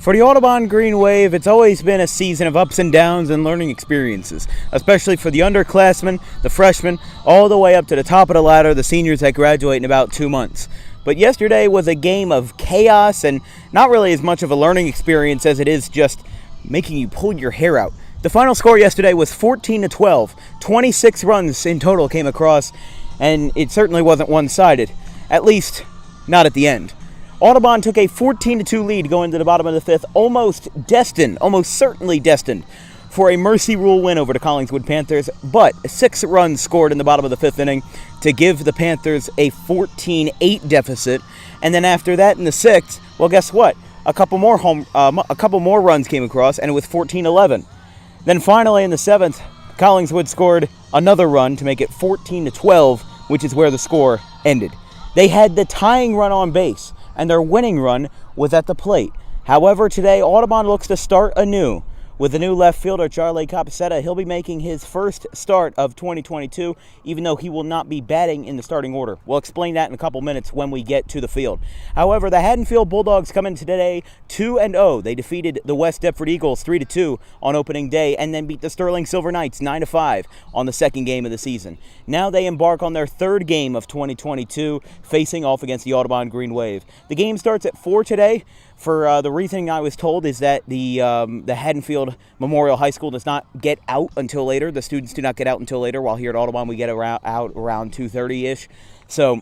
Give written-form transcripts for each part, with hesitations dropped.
For the Audubon Green Wave, it's always been a season of ups and downs and learning experiences, especially for the underclassmen, the freshmen, all the way up to the top of the ladder, the seniors that graduate in about 2 months. But yesterday was a game of chaos and not really as much of a learning experience as it is just making you pull your hair out. The final score yesterday was 14-12. 26 runs in total came across, and it certainly wasn't one-sided, at least not at the end. Audubon took a 14-2 lead going to the bottom of the fifth, almost certainly destined for a mercy rule win over the Collingswood Panthers, but 6 runs scored in the bottom of the fifth inning to give the Panthers a 14-8 deficit. And then after that in the sixth, well, guess what? A couple more runs came across, and it was 14-11. Then finally in the seventh, Collingswood scored another run to make it 14-12, which is where the score ended. They had the tying run on base, and their winning run was at the plate. However, today, Audubon looks to start anew. With the new left fielder, Charlie Capacetta, he'll be making his first start of 2022, even though he will not be batting in the starting order. We'll explain that in a couple minutes when we get to the field. However, the Haddonfield Bulldawgs come in today 2-0. They defeated the West Deptford Eagles 3-2 on opening day, and then beat the Sterling Silver Knights 9-5 on the second game of the season. Now they embark on their third game of 2022, facing off against the Audubon Green Wave. The game starts at 4 today. For the reasoning I was told is that the Haddonfield Memorial High School does not get out until later. The students do not get out until later, while here at Audubon we get out around 2:30-ish. So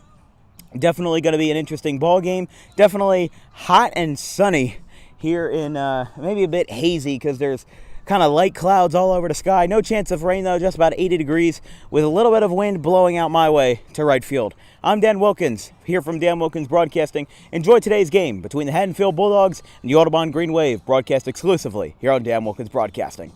definitely going to be an interesting ball game. Definitely hot and sunny here in maybe a bit hazy because there's kind of light clouds all over the sky. No chance of rain, though, just about 80 degrees with a little bit of wind blowing out my way to right field. I'm Dan Wilkins, here from Dan Wilkins Broadcasting. Enjoy today's game between the Haddonfield Bulldogs and the Audubon Green Wave, broadcast exclusively here on Dan Wilkins Broadcasting.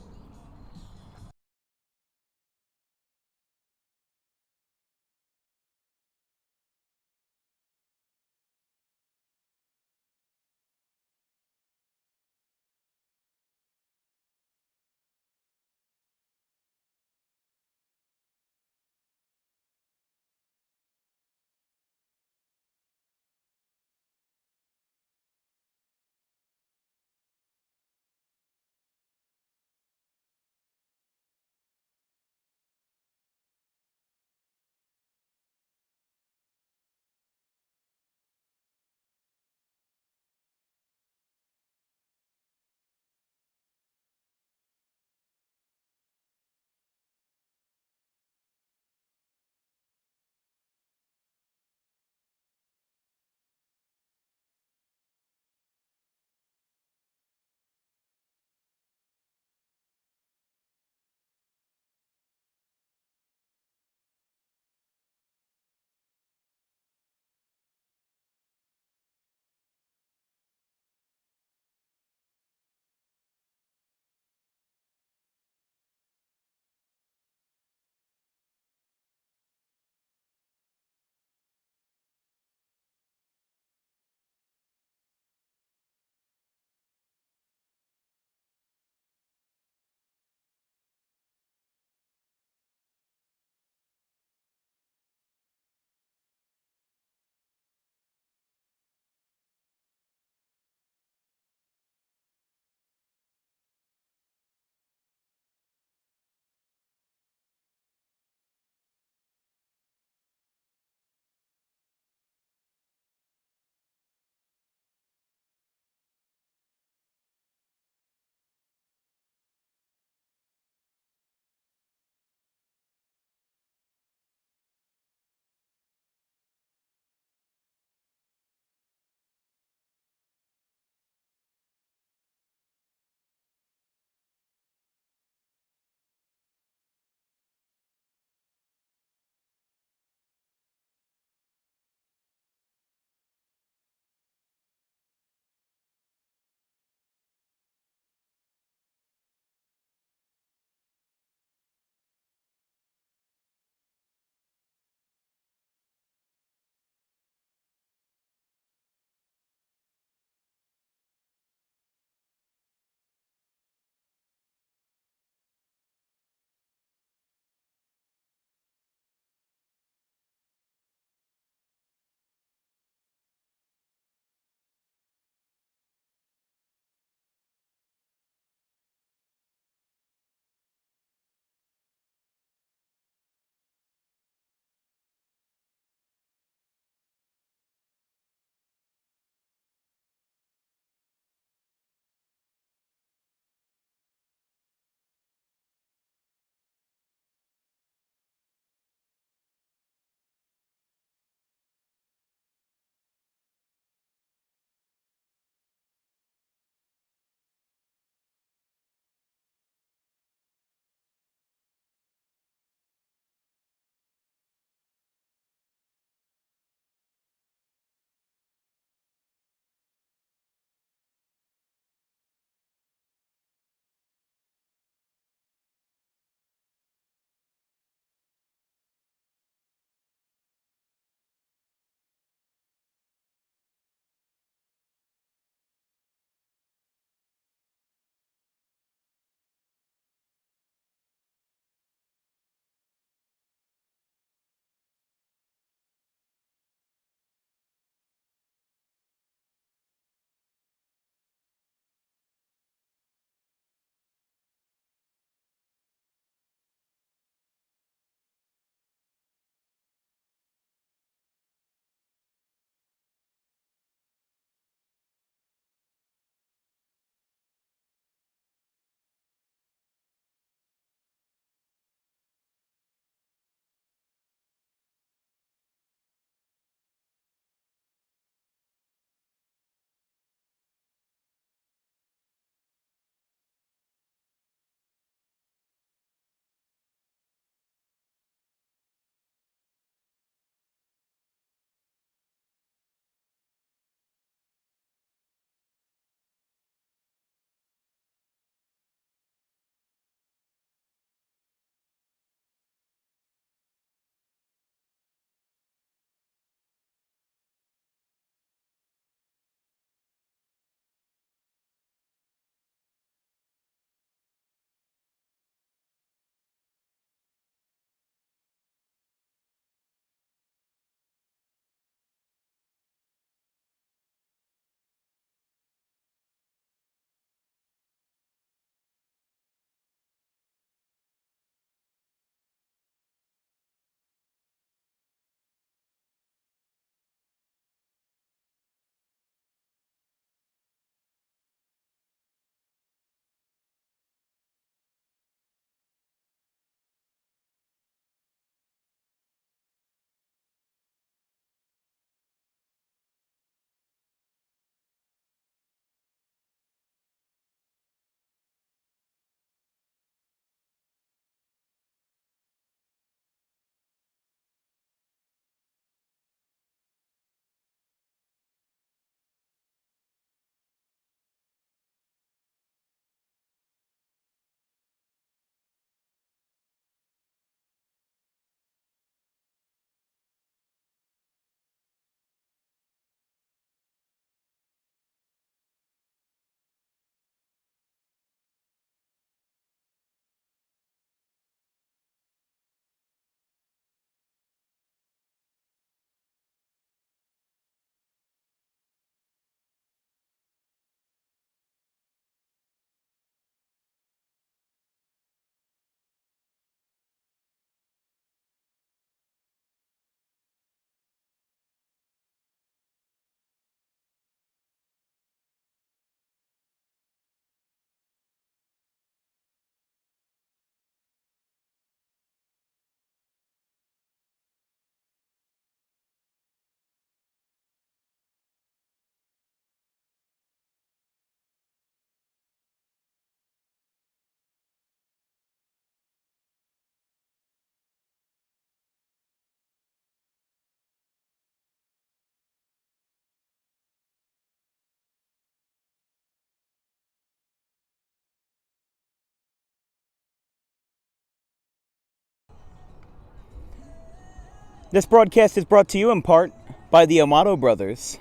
This broadcast is brought to you in part by the Amato Brothers.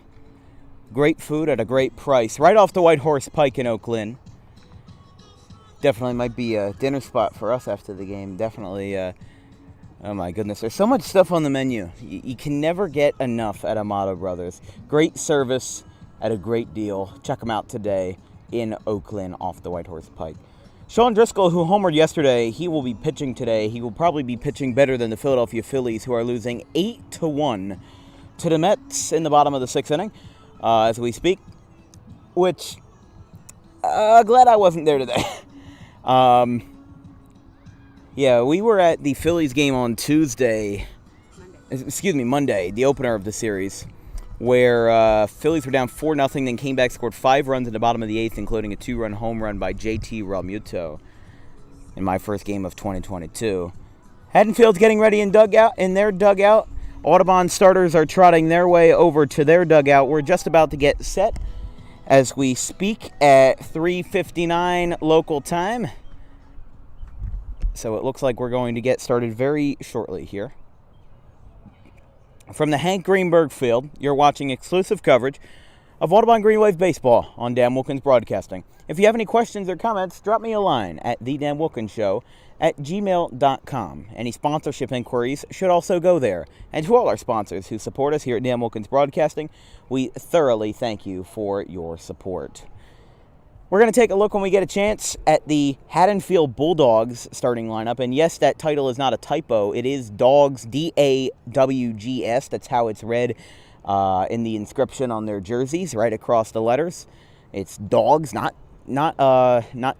Great food at a great price, right off the White Horse Pike in Oak Lynn. Definitely might be a dinner spot for us after the game. Definitely, oh my goodness, there's so much stuff on the menu. You can never get enough at Amato Brothers. Great service at a great deal. Check them out today in Oak Lynn off the White Horse Pike. Sean Driscoll, who homered yesterday, he will be pitching today. He will probably be pitching better than the Philadelphia Phillies, who are losing 8-1 to the Mets in the bottom of the sixth inning as we speak, which glad I wasn't there today. Yeah, we were at the Phillies game on Monday, the opener of the series, where Phillies were down 4-0, then came back, scored 5 runs in the bottom of the 8th, including a 2-run home run by JT Realmuto in my first game of 2022. Haddonfield's getting ready in their dugout. Audubon starters are trotting their way over to their dugout. We're just about to get set as we speak at 3:59 local time. So it looks like we're going to get started very shortly here. From the Hank Greenberg Field, you're watching exclusive coverage of Audubon Green Wave Baseball on Dan Wilkins Broadcasting. If you have any questions or comments, drop me a line at thedanwilkinsshow@gmail.com. Any sponsorship inquiries should also go there. And to all our sponsors who support us here at Dan Wilkins Broadcasting, we thoroughly thank you for your support. We're going to take a look when we get a chance at the Haddonfield Bulldawgs starting lineup. And yes, that title is not a typo. It is Dogs, D-A-W-G-S. That's how it's read in the inscription on their jerseys, right across the letters. It's Dogs, not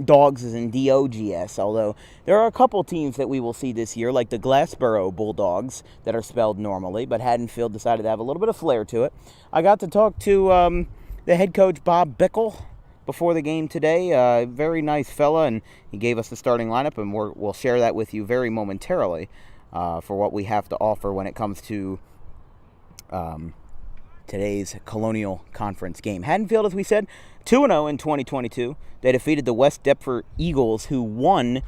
Dogs as in D-O-G-S, although there are a couple teams that we will see this year, like the Glassboro Bulldogs, that are spelled normally, but Haddonfield decided to have a little bit of flair to it. I got to talk to the head coach, Bob Bickle, before the game today. Very nice fella, and he gave us the starting lineup, and we'll share that with you very momentarily for what we have to offer when it comes to today's Colonial Conference game. Haddonfield, as we said, 2-0 in 2022. They defeated the West Deptford Eagles, who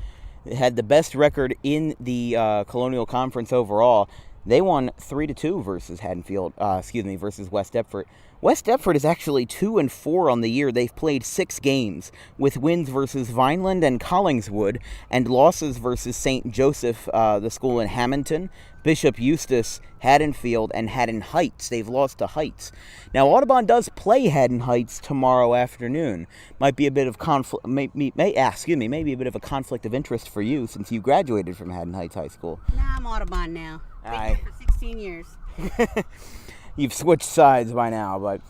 had the best record in the Colonial Conference overall. They won 3-2 versus versus West Deptford. West Deptford is actually 2-4 on the year. They've played 6 games, with wins versus Vineland and Collingswood, and losses versus St. Joseph, the school in Hamilton, Bishop Eustace, Haddonfield, and Haddon Heights. They've lost to Heights. Now, Audubon does play Haddon Heights tomorrow afternoon. Might be a bit of conflict. Maybe a bit of a conflict of interest for you since you graduated from Haddon Heights High School. Nah, I'm Audubon now. Been here for 16 years. You've switched sides by now, but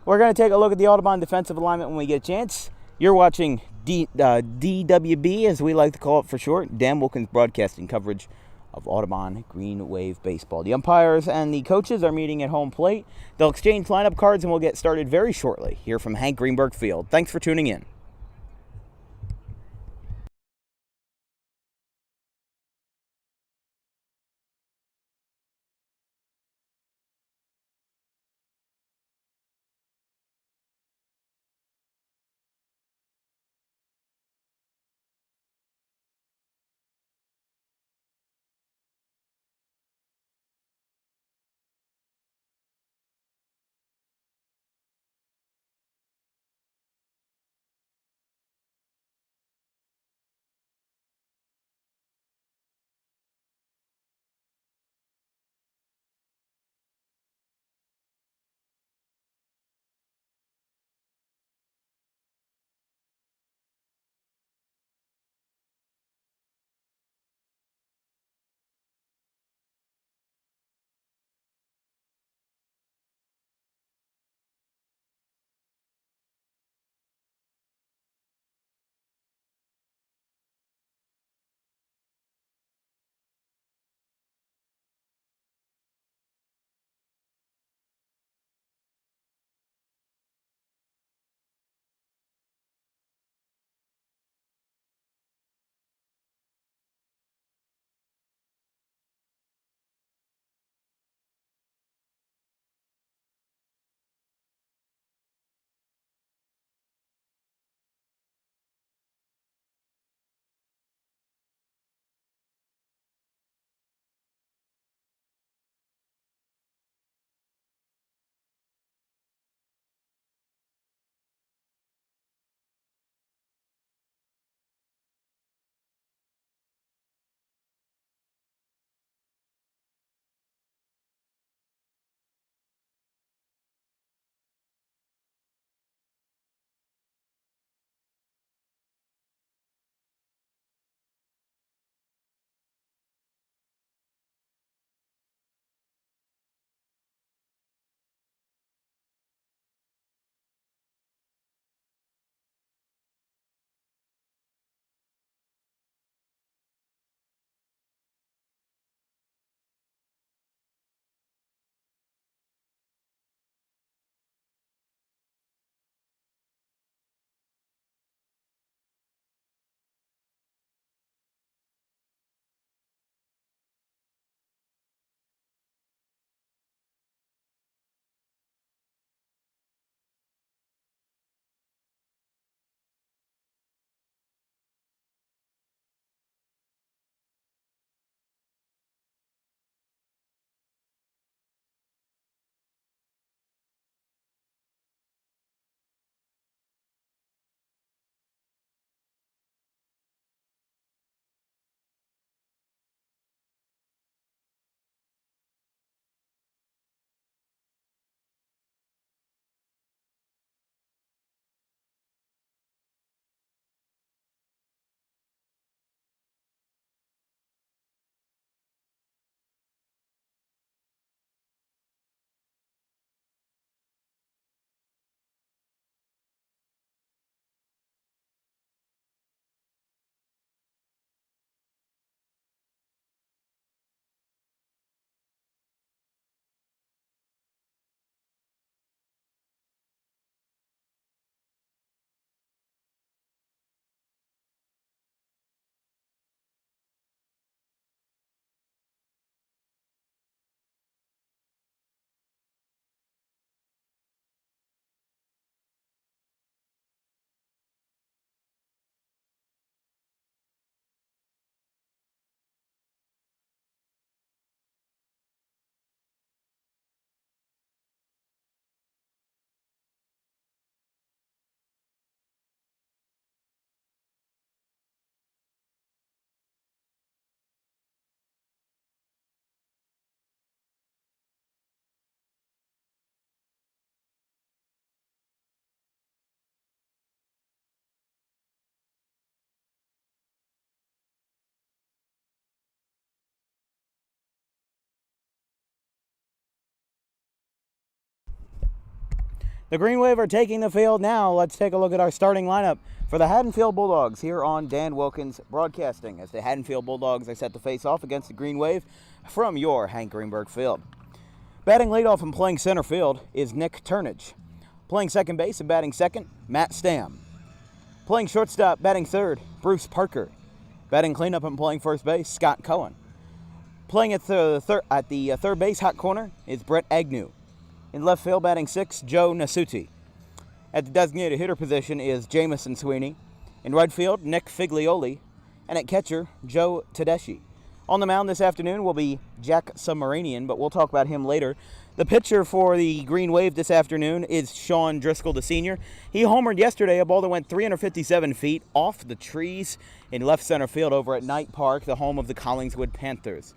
we're going to take a look at the Audubon defensive alignment when we get a chance. You're watching DWB, as we like to call it for short, Dan Wilkins Broadcasting coverage of Audubon Green Wave Baseball. The umpires and the coaches are meeting at home plate. They'll exchange lineup cards, and we'll get started very shortly here from Hank Greenberg Field. Thanks for tuning in. The Green Wave are taking the field now. Let's take a look at our starting lineup for the Haddonfield Bulldawgs here on Dan Wilkins Broadcasting, as the Haddonfield Bulldawgs are set to face off against the Green Wave from your Hank Greenberg Field. Batting leadoff and playing center field is Nick Turnage. Playing second base and batting second, Matt Stam. Playing shortstop, batting third, Bruce Parker. Batting cleanup and playing first base, Scott Cohen. Playing at the third base hot corner is Brett Agnew. In left field, batting sixth, Joe Nasuti. At the designated hitter position is Jamison Sweeney. In right field, Nick Figlioli. And at catcher, Joe Tedeschi. On the mound this afternoon will be Jack Submarinian, but we'll talk about him later. The pitcher for the Green Wave this afternoon is Sean Driscoll, the senior. He homered yesterday, a ball that went 357 feet off the trees in left center field over at Knight Park, the home of the Collingswood Panthers.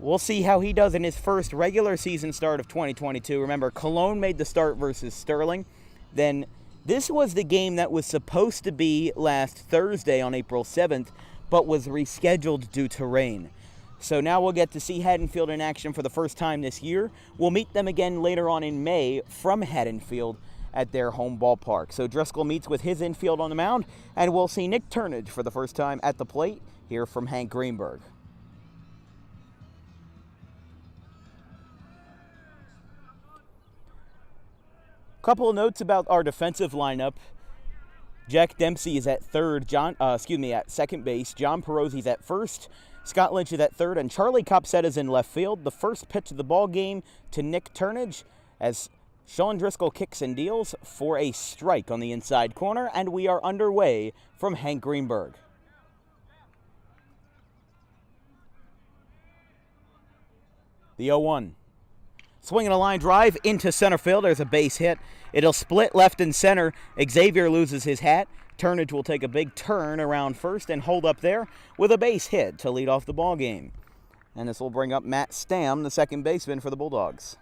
We'll see how he does in his first regular season start of 2022. Remember, Cologne made the start versus Sterling. Then this was the game that was supposed to be last Thursday on April 7th, but was rescheduled due to rain. So now we'll get to see Haddonfield in action for the first time this year. We'll meet them again later on in May from Haddonfield at their home ballpark. So Driscoll meets with his infield on the mound, and we'll see Nick Turnage for the first time at the plate here from Hank Greenberg. Couple of notes about our defensive lineup. Jack Dempsey is at at second base. John Perozzi's at first. Scott Lynch is at third, and Charlie Copsetta is in left field. The first pitch of the ball game to Nick Turnage as Sean Driscoll kicks and deals for a strike on the inside corner, and we are underway from Hank Greenberg. The 0-1. Swinging a line drive into center field. There's a base hit. It'll split left and center. Xavier loses his hat. Turnage will take a big turn around first and hold up there with a base hit to lead off the ball game. And this will bring up Matt Stam, the second baseman for the Bulldogs.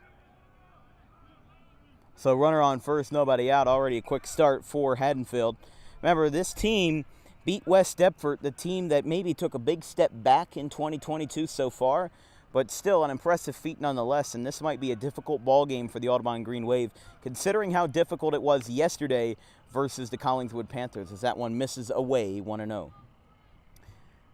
So runner on first, nobody out. Already a quick start for Haddonfield. Remember, this team beat West Deptford, the team that maybe took a big step back in 2022 so far, but still an impressive feat nonetheless, and this might be a difficult ball game for the Audubon Green Wave, considering how difficult it was yesterday versus the Collingswood Panthers, as that one misses away 1-0.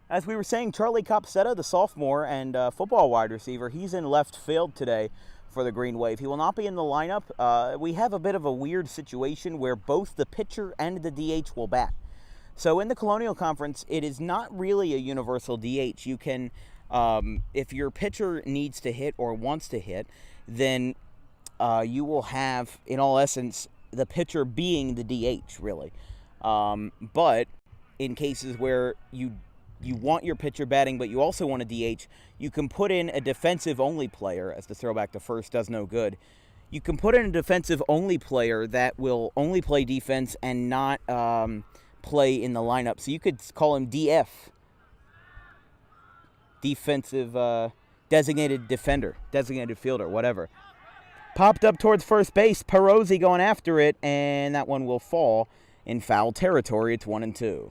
As we were saying, Charlie Copsetta, the sophomore and football wide receiver, he's in left field today for the Green Wave. He will not be in the lineup. We have a bit of a weird situation where both the pitcher and the DH will bat. So in the Colonial Conference, it is not really a universal DH. You can... if your pitcher needs to hit or wants to hit, then you will have, in all essence, the pitcher being the DH, really. But in cases where you want your pitcher batting, but you also want a DH, you can put in a defensive-only player, as the throwback to first does no good. You can put in a defensive-only player that will only play defense and not play in the lineup. So you could call him DF. Defensive designated defender, designated fielder, whatever. Popped up towards first base. Perozzi going after it, and that one will fall in foul territory. It's 1-2.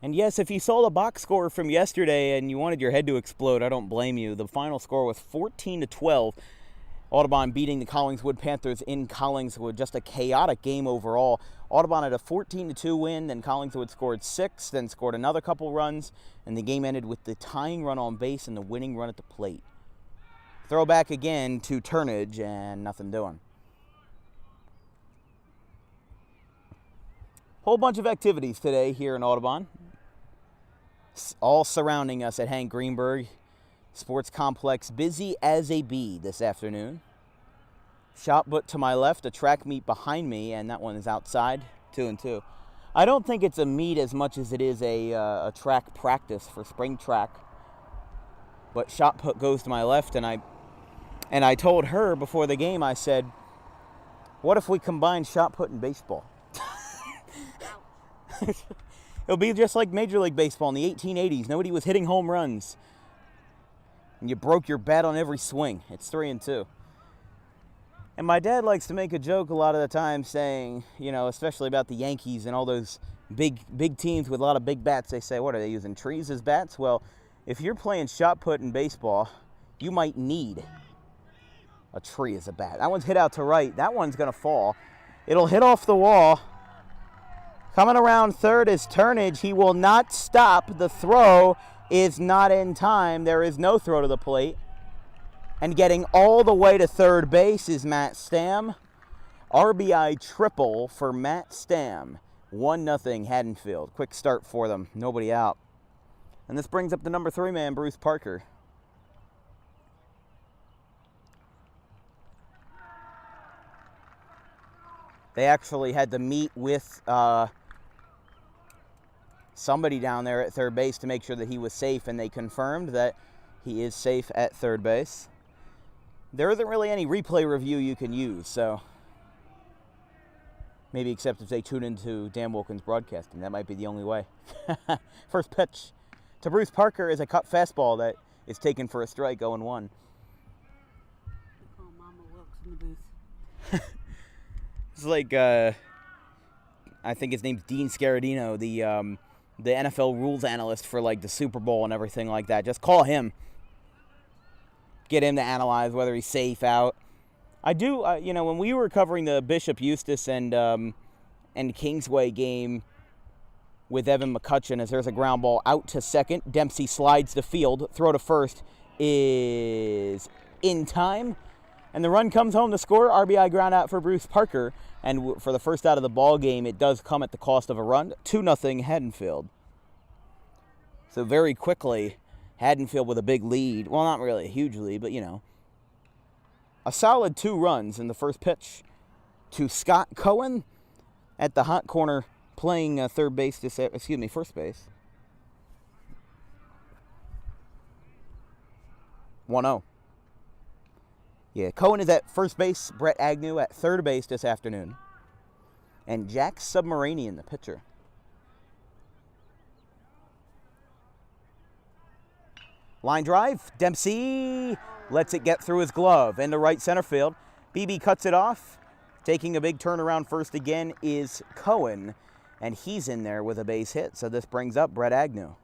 And yes, if you saw the box score from yesterday and you wanted your head to explode, I don't blame you. The final score was 14-12. Audubon beating the Collingswood Panthers in Collingswood. Just a chaotic game overall. Audubon had a 14-2 win, then Collingswood scored 6, then scored another couple runs, and the game ended with the tying run on base and the winning run at the plate. Throw back again to Turnage, and nothing doing. Whole bunch of activities today here in Audubon, all surrounding us at Hank Greenberg Sports Complex, busy as a bee this afternoon. Shot put to my left, a track meet behind me, and that one is outside, 2-2. I don't think it's a meet as much as it is a track practice for spring track. But shot put goes to my left, and I told her before the game, I said, what if we combine shot put and baseball? It'll be just like Major League Baseball in the 1880s. Nobody was hitting home runs. And you broke your bat on every swing. It's 3-2. And my dad likes to make a joke a lot of the time saying, especially about the Yankees and all those big teams with a lot of big bats. They say, what, are they using trees as bats? Well, if you're playing shot put in baseball, you might need a tree as a bat. That one's hit out to right. That one's going to fall. It'll hit off the wall. Coming around third is Turnage. He will not stop. The throw is not in time. There is no throw to the plate. And getting all the way to third base is Matt Stam. RBI triple for Matt Stam. 1-0 Haddonfield. Quick start for them. Nobody out. And this brings up the number 3 man, Bruce Parker. They actually had to meet with somebody down there at third base to make sure that he was safe, and they confirmed that he is safe at third base. There isn't really any replay review you can use, so maybe except if they tune into Dan Wilkins Broadcasting. That might be the only way. First pitch to Bruce Parker is a cut fastball that is taken for a strike, 0-1. Call Mama Wilkes in the booth. It's like, I think his name's Dean Scaradino, the NFL rules analyst for like the Super Bowl and everything like that. Just call him. Get him to analyze whether he's safe out. I do, when we were covering the Bishop Eustace and Kingsway game with Evan McCutcheon, as there's a ground ball out to second. Dempsey slides to field. Throw to first is in time. And the run comes home to score. RBI ground out for Bruce Parker. And for the first out of the ball game, it does come at the cost of a run. 2-0 Haddonfield. So very quickly, Haddonfield with a big lead. Well, not really a huge lead, but, a solid 2 runs in the first pitch to Scott Cohen at the hot corner playing first base. 1-0. Yeah, Cohen is at first base, Brett Agnew at third base this afternoon. And Jack Submaranian, the pitcher. Line drive, Dempsey lets it get through his glove into right center field. BB cuts it off. Taking a big turnaround first again is Cohen, and he's in there with a base hit. So this brings up Brett Agnew.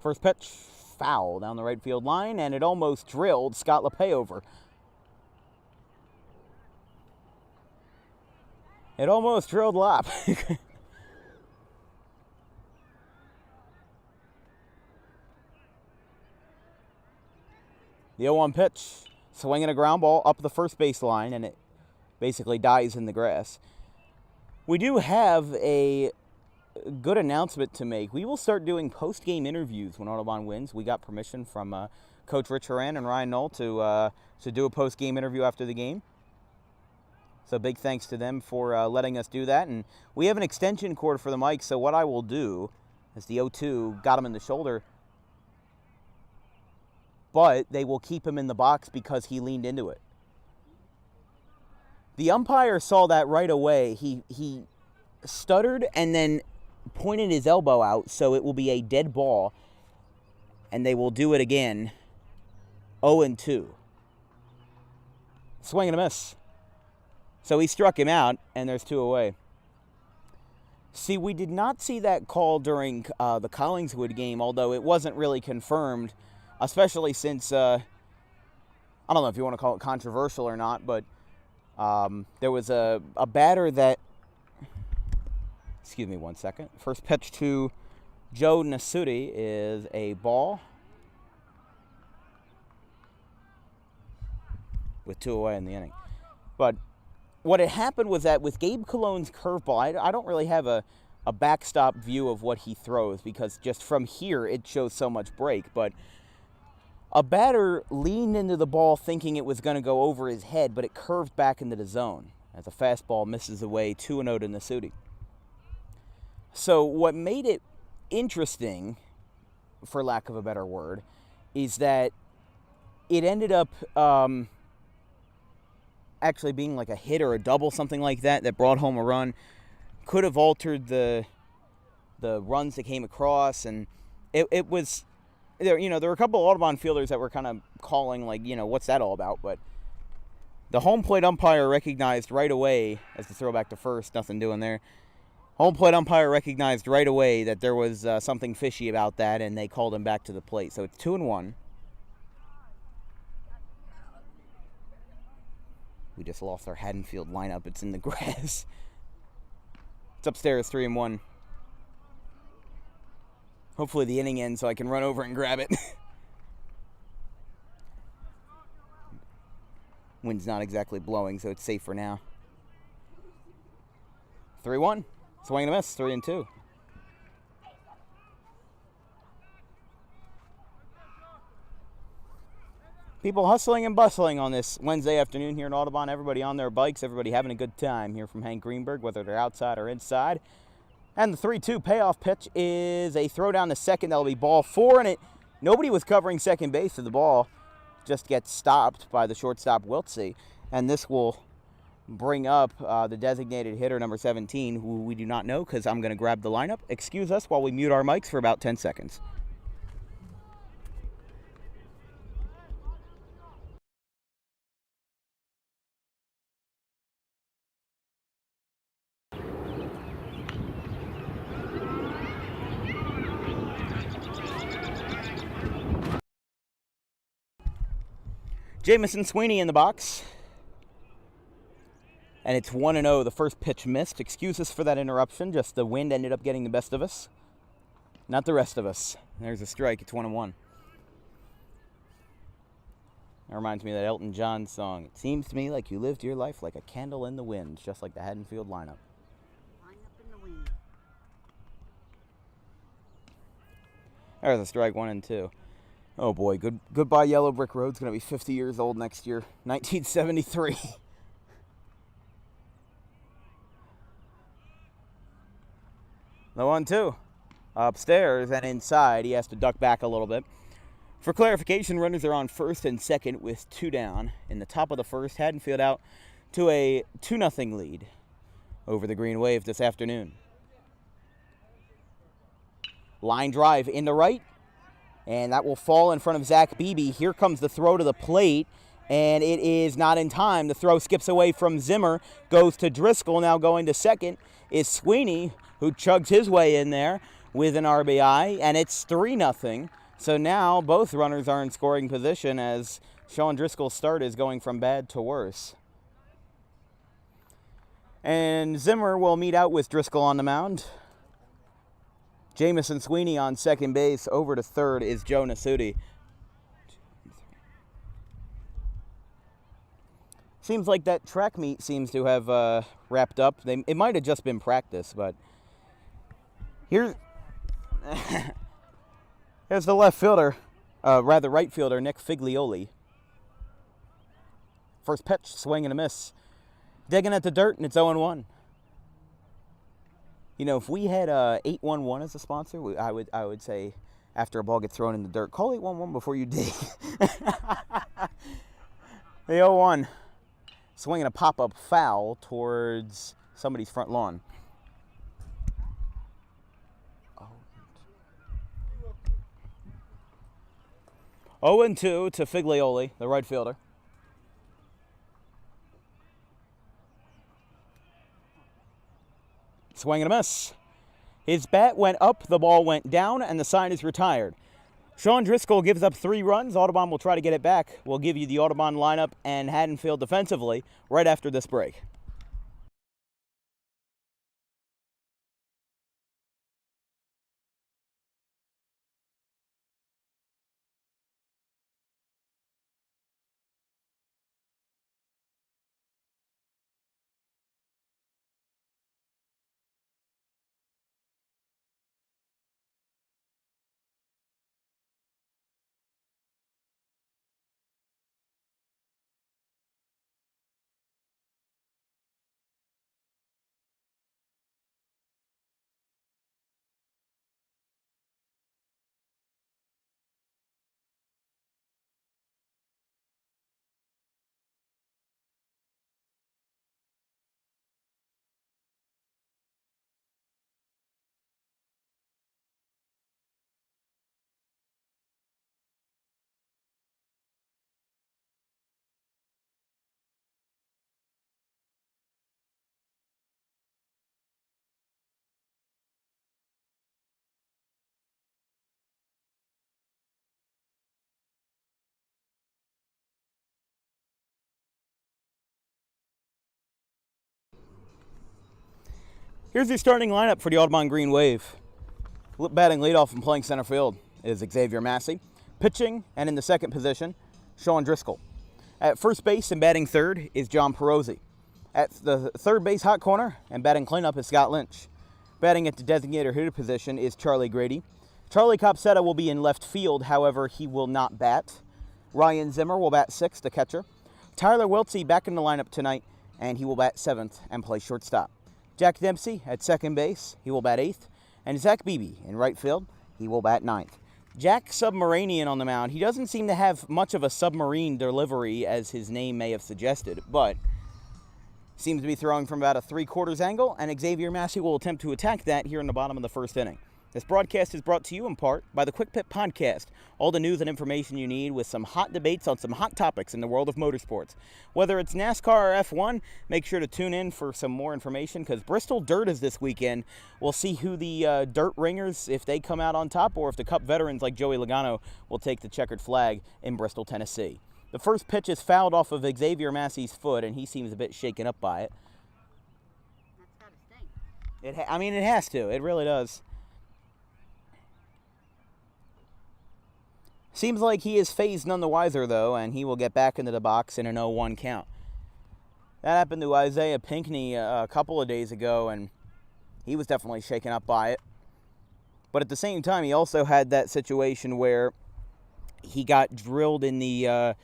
First pitch, foul down the right field line, and it almost drilled Scott LePay. It almost drilled Lop. The 0-1 pitch, swinging a ground ball up the first base line, and it basically dies in the grass. We do have a good announcement to make. We will start doing post-game interviews when Audubon wins. We got permission from Coach Rich Horan and Ryan Knoll to do a post-game interview after the game. So big thanks to them for letting us do that. And we have an extension cord for the mic, so what I will do is the 0-2 got him in the shoulder, but they will keep him in the box because he leaned into it. The umpire saw that right away. He stuttered and then pointed his elbow out, so it will be a dead ball, and they will do it again. 0-2. Swing and a miss. So he struck him out, and there's 2 away. See, we did not see that call during the Collingswood game, although it wasn't really confirmed, especially since, I don't know if you want to call it controversial or not, but there was a batter that, excuse me 1 second. First pitch to Joe Nasuti is a ball with 2 away in the inning. But what had happened was that with Gabe Cologne's curveball, I don't really have a backstop view of what he throws because just from here it shows so much break. But a batter leaned into the ball thinking it was going to go over his head, but it curved back into the zone as a fastball misses away 2-0 to Nasuti. So what made it interesting, for lack of a better word, is that it ended up actually being like a hit or a double, something like that brought home a run. Could have altered the runs that came across, and it was there were a couple of Audubon fielders that were kind of calling, like, what's that all about? But the home plate umpire recognized right away, as the throwback to first, nothing doing there. Home plate umpire recognized right away that there was something fishy about that, and they called him back to the plate. So it's 2-1. We just lost our Haddonfield lineup. It's in the grass. It's upstairs, 3-1. Hopefully the inning ends so I can run over and grab it. Wind's not exactly blowing, so it's safe for now. 3-1. Swing and a miss, 3-2. People hustling and bustling on this Wednesday afternoon here in Audubon. Everybody on their bikes, everybody having a good time here from Hank Greenberg, whether they're outside or inside. And the 3-2 payoff pitch is a throw down to second. That'll be ball 4, and nobody was covering second base, so the ball just gets stopped by the shortstop Wiltsey. And this will bring up the designated hitter, number 17, who we do not know because I'm going to grab the lineup. Excuse us while we mute our mics for about 10 seconds. Jamison Sweeney in the box. And it's 1-0. The first pitch missed. Excuse us for that interruption. Just the wind ended up getting the best of us. Not the rest of us. There's a strike. It's 1-1. That reminds me of that Elton John song. It seems to me like you lived your life like a candle in the wind, just like the Haddonfield lineup. Line up in the wind. There's a strike, 1-2. Oh boy, goodbye Yellow Brick Road's going to be 50 years old next year. 1973. The 1-2. Upstairs and inside. He has to duck back a little bit. For clarification, runners are on first and second with 2 down. In the top of the first, Haddonfield out to a 2-0 lead over the Green Wave this afternoon. Line drive in the right. And that will fall in front of Zach Beebe. Here comes the throw to the plate, and it is not in time. The throw skips away from Zimmer, goes to Driscoll. Now going to second is Sweeney, who chugs his way in there with an RBI, and it's 3-0. So now both runners are in scoring position as Sean Driscoll's start is going from bad to worse. And Zimmer will meet out with Driscoll on the mound. Jamison Sweeney on second base. Over to third is Joe Nasuti. Seems like that track meet seems to have wrapped up. It might have just been practice, but here's the left fielder, right fielder, Nick Figlioli. First pitch, swing and a miss. Digging at the dirt, and it's 0-1. If we had 811 as a sponsor, I would say after a ball gets thrown in the dirt, call 811 before you dig. The 0-1. Swinging a pop-up foul towards somebody's front lawn. 0-2 to Figlioli, the right fielder. Swing and a miss. His bat went up, the ball went down, and the sign is retired. Sean Driscoll gives up 3 runs. Audubon will try to get it back. We'll give you the Audubon lineup and Haddonfield defensively right after this break. Here's your starting lineup for the Audubon Green Wave. Batting leadoff and playing center field is Xavier Massey. Pitching and in the second position, Sean Driscoll. At first base and batting third is John Perozzi. At the third base hot corner and batting cleanup is Scott Lynch. Batting at the designated hitter position is Charlie Grady. Charlie Copsetta will be in left field, however, he will not bat. Ryan Zimmer will bat sixth, the catcher. Tyler Wiltsey back in the lineup tonight, and he will bat seventh and play shortstop. Jack Dempsey at second base, he will bat eighth. And Zach Beebe in right field, he will bat ninth. Jack Submarinian on the mound. He doesn't seem to have much of a submarine delivery, as his name may have suggested, but seems to be throwing from about a 3/4 angle, and Xavier Massey will attempt to attack that here in the bottom of the first inning. This broadcast is brought to you in part by the Quick Pit Podcast, all the news and information you need with some hot debates on some hot topics in the world of motorsports. Whether it's NASCAR or F1, make sure to tune in for some more information, because Bristol Dirt is this weekend. We'll see who the dirt ringers, if they come out on top, or if the Cup veterans like Joey Logano will take the checkered flag in Bristol, Tennessee. The first pitch is fouled off of Xavier Massey's foot, and he seems a bit shaken up by it. That's gotta stink. It has to. It really does. Seems like he is phased none the wiser, though, and he will get back into the box in an 0-1 count. That happened to Isaiah Pinckney a couple of days ago, and he was definitely shaken up by it. But at the same time, he also had that situation where he got drilled in the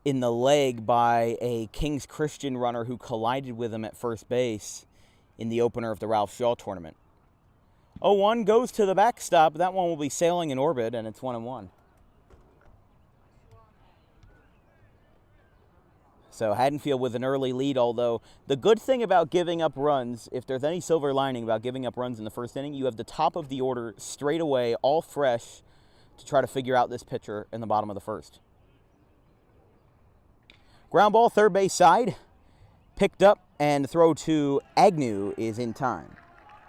leg by a King's Christian runner who collided with him at first base in the opener of the Ralph Shaw tournament. 0-1 goes to the backstop. That one will be sailing in orbit, and it's 1-1. So Haddonfield with an early lead, although the good thing about giving up runs, if there's any silver lining about giving up runs in the first inning, you have the top of the order straight away, all fresh, to try to figure out this pitcher in the bottom of the first. Ground ball, third base side, picked up, and the throw to Agnew is in time.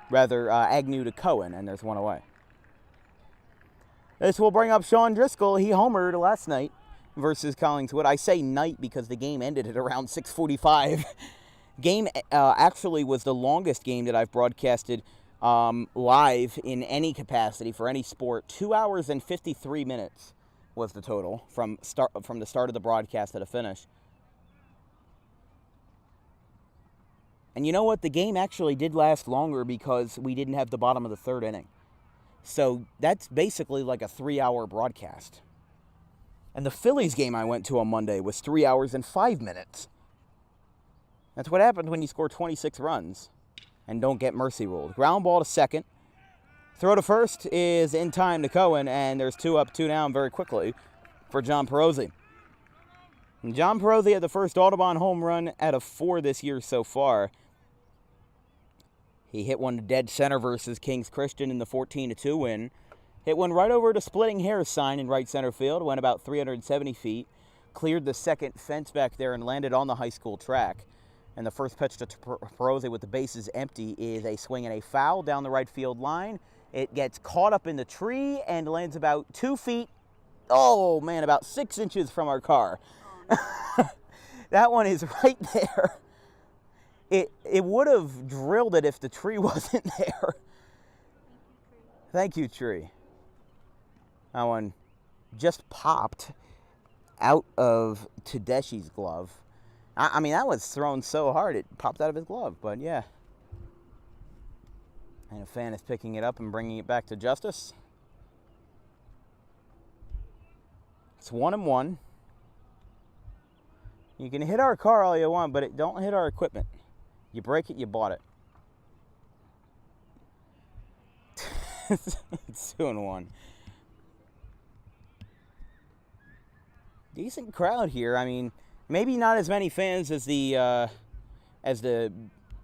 Rather, Agnew to Cohen, and there's one away. This will bring up Sean Driscoll. He homered last night versus Collingswood. I say night because the game ended at around 6:45. Game actually was the longest game that I've broadcasted live in any capacity for any sport. 2 hours and 53 minutes was the total from the start of the broadcast to the finish. And you know what? The game actually did last longer because we didn't have the bottom of the third inning. So that's basically like a 3-hour broadcast. And the Phillies game I went to on Monday was 3 hours and 5 minutes. That's what happens when you score 26 runs and don't get mercy ruled. Ground ball to second. Throw to first is in time to Cohen, and there's 2 up, 2 down very quickly for John Perozzi. And John Perozzi had the first Audubon home run out of 4 this year so far. He hit one to dead center versus King's Christian in the 14-2 win. Hit one right over the Splitting Hairs sign in right center field, went about 370 feet, cleared the second fence back there and landed on the high school track. And the first pitch to Perozzi with the bases empty is a swing and a foul down the right field line. It gets caught up in the tree and lands about 2 feet, about 6 inches from our car. That one is right there. It would have drilled it if the tree wasn't there. Thank you, tree. That one just popped out of Tedeschi's glove. I mean, that was thrown so hard it popped out of his glove, but yeah. And a fan is picking it up and bringing it back to Justice. It's 1-1. You can hit our car all you want, but don't hit our equipment. You break it, you bought it. It's 2-1. Decent crowd here. I mean, maybe not as many fans as the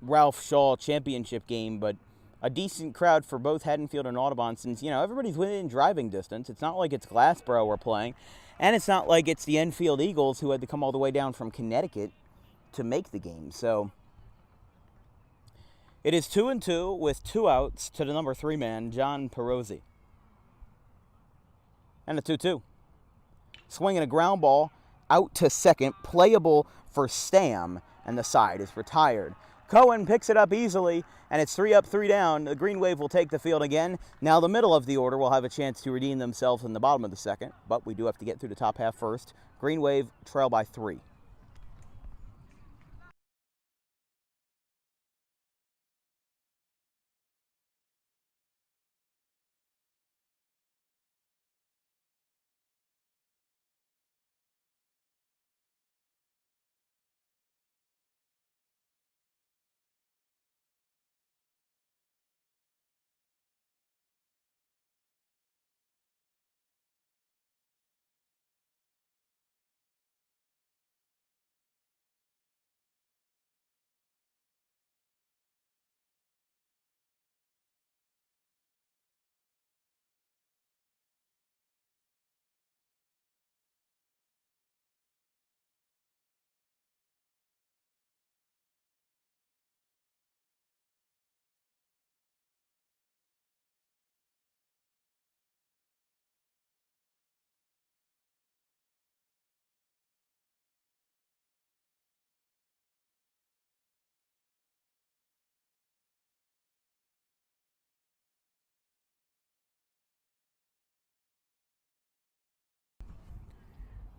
Ralph Shaw championship game, but a decent crowd for both Haddonfield and Audubon, since, everybody's within driving distance. It's not like it's Glassboro we're playing, and it's not like it's the Enfield Eagles who had to come all the way down from Connecticut to make the game. So it is 2-2 with 2 outs to the number 3 man, John Perozzi. And a 2-2. Swinging a ground ball out to second, playable for Stam, and the side is retired. Cohen picks it up easily, and it's 3 up, 3 down. The Green Wave will take the field again. Now the middle of the order will have a chance to redeem themselves in the bottom of the second, but we do have to get through the top half first. Green Wave trail by 3.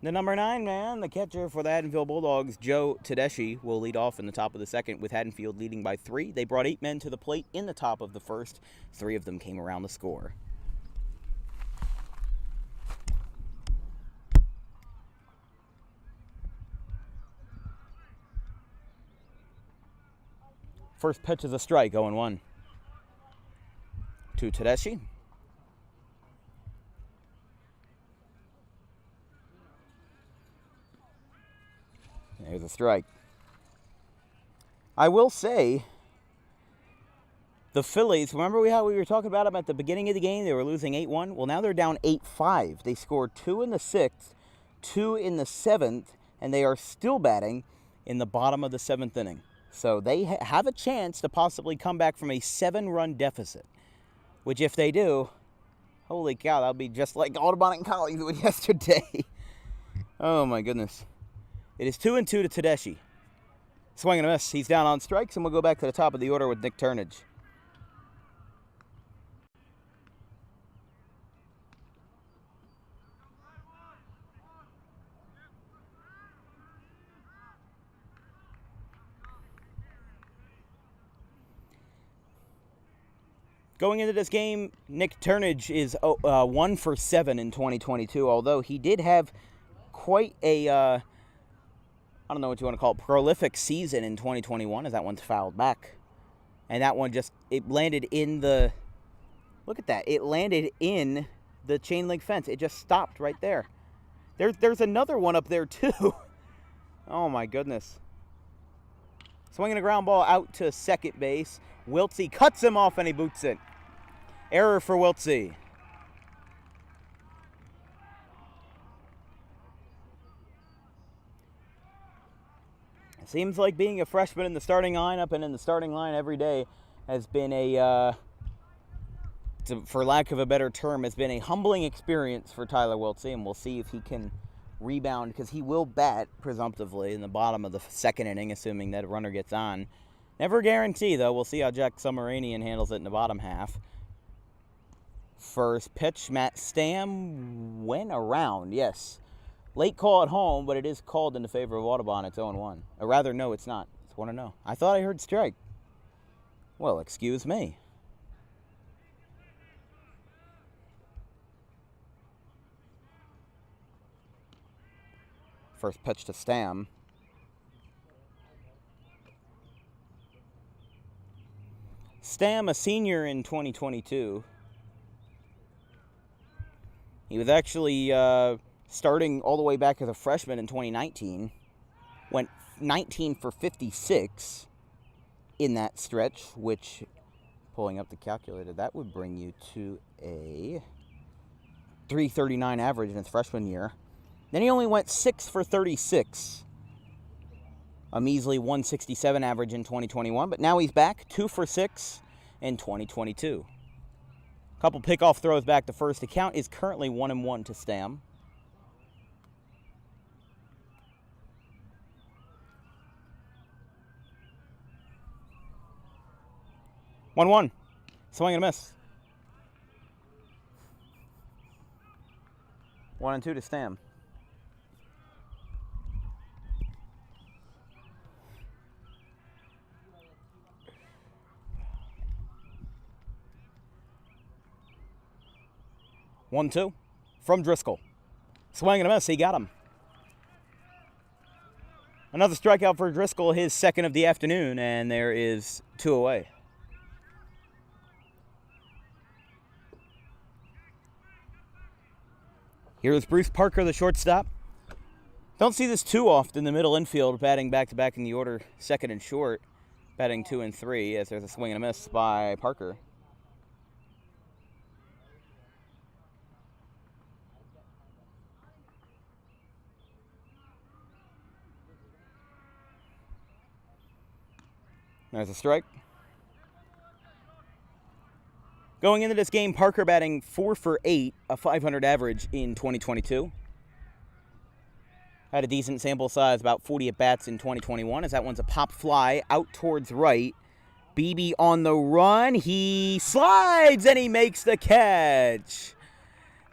The number 9 man, the catcher for the Haddonfield Bulldogs, Joe Tedeschi, will lead off in the top of the second with Haddonfield leading by 3. They brought 8 men to the plate in the top of the first. 3 of them came around the score. First pitch is a strike, 0-1. To Tedeschi. There's a strike. I will say, the Phillies, remember how we were talking about them at the beginning of the game? They were losing 8-1. Well, now they're down 8-5. They scored 2 in the 6th, 2 in the 7th, and they are still batting in the bottom of the 7th inning. So they have a chance to possibly come back from a 7-run deficit, which if they do, holy cow, that'll be just like Audubon and Collingswood yesterday. Oh, my goodness. It is 2-2 to Tedeschi. Swing and a miss. He's down on strikes, and we'll go back to the top of the order with Nick Turnage. Going into this game, Nick Turnage is 1 for 7 in 2022, although he did have quite a, I don't know what you want to call it, prolific season in 2021 as that one's fouled back. And that one just, it landed in the, look at that, it landed in the chain link fence. It just stopped right there. There's another one up there too. Oh my goodness. Swinging a ground ball out to second base. Wiltsey cuts him off and he boots it. Error for Wiltsey. It seems like being a freshman in the starting lineup and in the starting line every day has been a, for lack of a better term, has been a humbling experience for Tyler Wiltsey, and we'll see if he can rebound, because he will bat presumptively in the bottom of the second inning, assuming that a runner gets on. Never guarantee, though. We'll see how Jack Summeranian handles it in the bottom half. First pitch, Matt Stam went around, yes. Late call at home, but it is called in the favor of Audubon. It's 0-1. Or rather, no, it's not. It's 1-0. I thought I heard strike. Well, excuse me. First pitch to Stam. Stam, a senior in 2022. He was actually starting all the way back as a freshman in 2019. Went 19 for 56 in that stretch, which, pulling up the calculator, that would bring you to a 339 average in his freshman year. Then he only went 6 for 36. A measly 167 average in 2021, but now he's back 2 for 6 in 2022. Couple pickoff throws back to first. The count is currently 1-1 to Stam. 1-1. Swing and a miss. 1-2 to Stam. One, two from Driscoll. Swing and a miss. He got him. Another strikeout for Driscoll, his second of the afternoon, and there is 2 away. Here's Bruce Parker, the shortstop. Don't see this too often. The middle infield batting back-to-back in the order, second and short, batting 2 and 3, as there's a swing and a miss by Parker. There's a strike. Going into this game, Parker batting 4 for 8, a 500 average in 2022. Had a decent sample size, about 40 at-bats in 2021, as that one's a pop fly out towards right. Beebe on the run. He slides, and he makes the catch.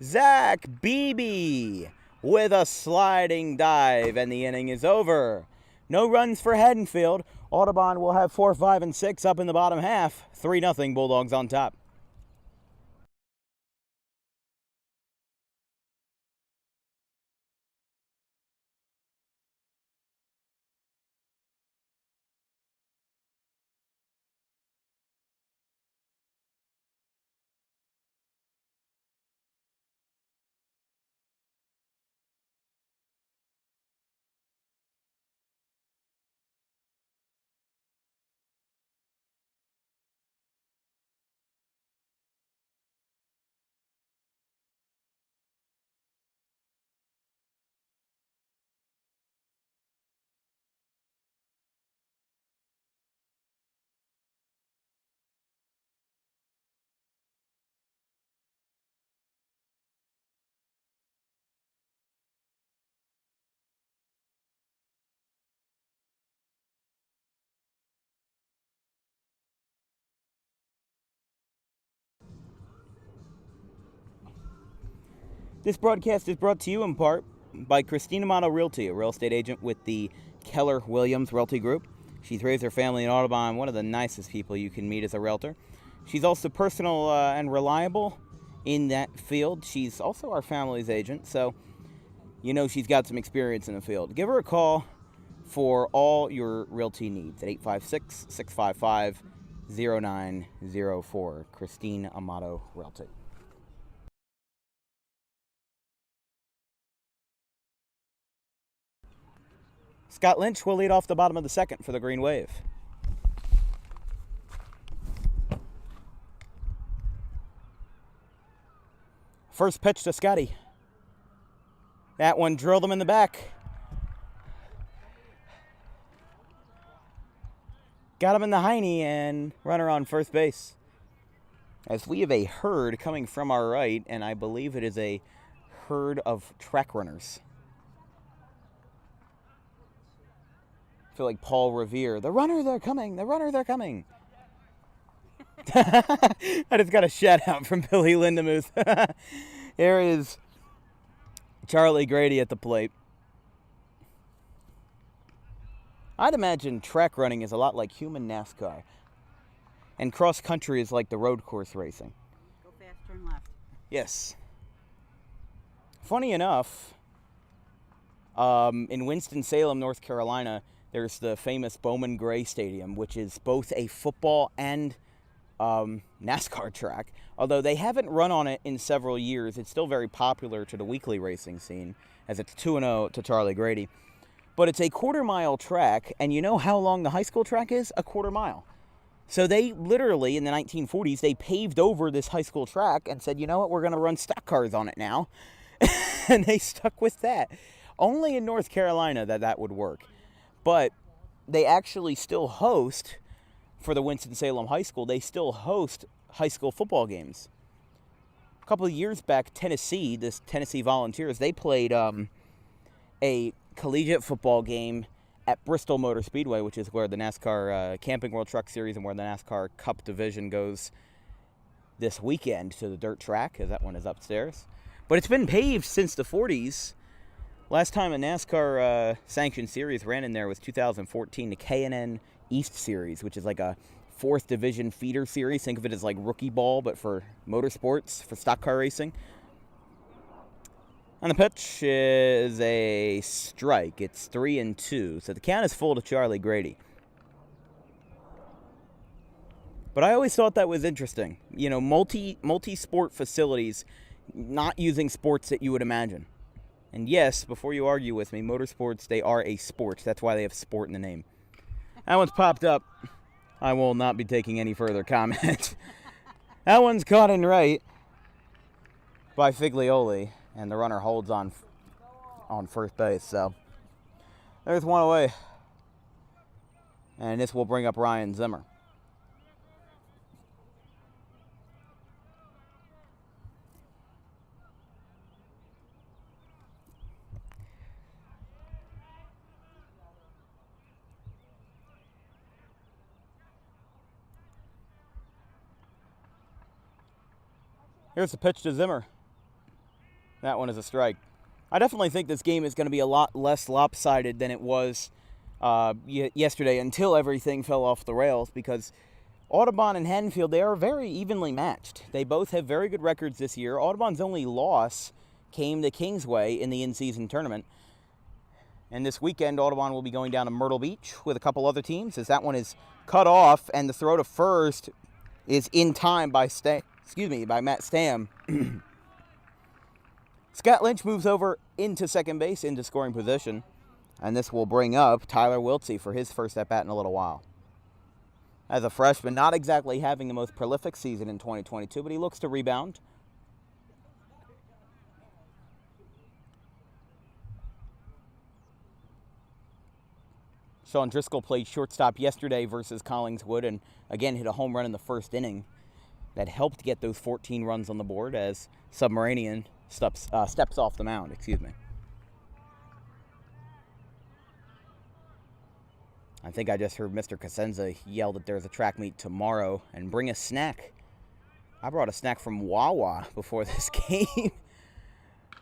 Zach Beebe with a sliding dive, and the inning is over. No runs for Haddonfield. Audubon will have 4, 5, and 6 up in the bottom half. 3-0 Bulldogs on top. This broadcast is brought to you in part by Christina Amato Realty, a real estate agent with the Keller Williams Realty Group. She's raised her family in Audubon, one of the nicest people you can meet as a realtor. She's also personal and reliable in that field. She's also our family's agent, so you know she's got some experience in the field. Give her a call for all your realty needs at 856-655-0904. Christine Amato Realty. Scott Lynch will lead off the bottom of the second for the Green Wave. First pitch to Scotty. That one drilled him in the back. Got him in the hiney, and runner on first base. As we have a herd coming from our right, and I believe it is a herd of track runners. I feel like Paul Revere. The runner, they're coming. The runner, they're coming. I just got a shout out from Billy Lindemuth. Here is Charlie Grady at the plate. I'd imagine track running is a lot like human NASCAR. And cross country is like the road course racing. Go fast, turn left. Yes. Funny enough, in Winston-Salem, North Carolina, there's the famous Bowman Gray Stadium, which is both a football and NASCAR track. Although they haven't run on it in several years, it's still very popular to the weekly racing scene, as it's 2-0 to Charlie Grady. But it's a quarter-mile track, and you know how long the high school track is? A quarter mile. So they literally, in the 1940s, they paved over this high school track and said, you know what, we're going to run stock cars on it now. And they stuck with that. Only in North Carolina that would work. But they actually still host, for the Winston-Salem High School, they still host high school football games. A couple of years back, Tennessee, this Tennessee Volunteers, they played a collegiate football game at Bristol Motor Speedway, which is where the NASCAR Camping World Truck Series and where the NASCAR Cup Division goes this weekend to the dirt track, because that one is upstairs. But it's been paved since the 40s. Last time a NASCAR sanctioned series ran in there was 2014, the K&N East Series, which is like a 4th Division feeder series. Think of it as like rookie ball, but for motorsports, for stock car racing. And the pitch is a strike. It's 3-2. So the count is full to Charlie Grady. But I always thought that was interesting. You know, multi-sport facilities not using sports that you would imagine. And yes, before you argue with me, motorsports, they are a sport. That's why they have sport in the name. That one's popped up. I will not be taking any further comment. That one's caught in right by Figlioli, and the runner holds on first base. So there's one away. And this will bring up Ryan Zimmer. Here's the pitch to Zimmer. That one is a strike. I definitely think this game is going to be a lot less lopsided than it was yesterday until everything fell off the rails, because Audubon and Haddonfield, they are very evenly matched. They both have very good records this year. Audubon's only loss came to Kingsway in the in-season tournament. And this weekend, Audubon will be going down to Myrtle Beach with a couple other teams, as that one is cut off, and the throw to first is in time by Matt Stam. Scott Lynch moves over into second base, into scoring position. And this will bring up Tyler Wiltsey for his first at-bat in a little while. As a freshman, not exactly having the most prolific season in 2022, but he looks to rebound. Sean Driscoll played shortstop yesterday versus Collingswood and again hit a home run in the first inning that helped get those 14 runs on the board as Submarinian steps off the mound. I think I just heard Mr. Cosenza yell that there's a track meet tomorrow and bring a snack. I brought a snack from Wawa before this game.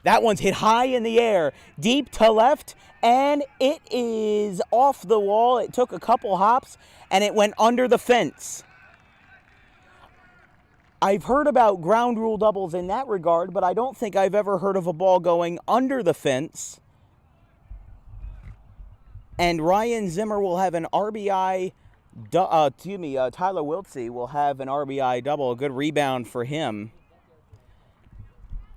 That one's hit high in the air, deep to left, and it is off the wall. It took a couple hops, and it went under the fence. I've heard about ground rule doubles in that regard, but I don't think I've ever heard of a ball going under the fence. And Ryan Zimmer will have an RBI, Tyler Wiltsey will have an RBI double, a good rebound for him.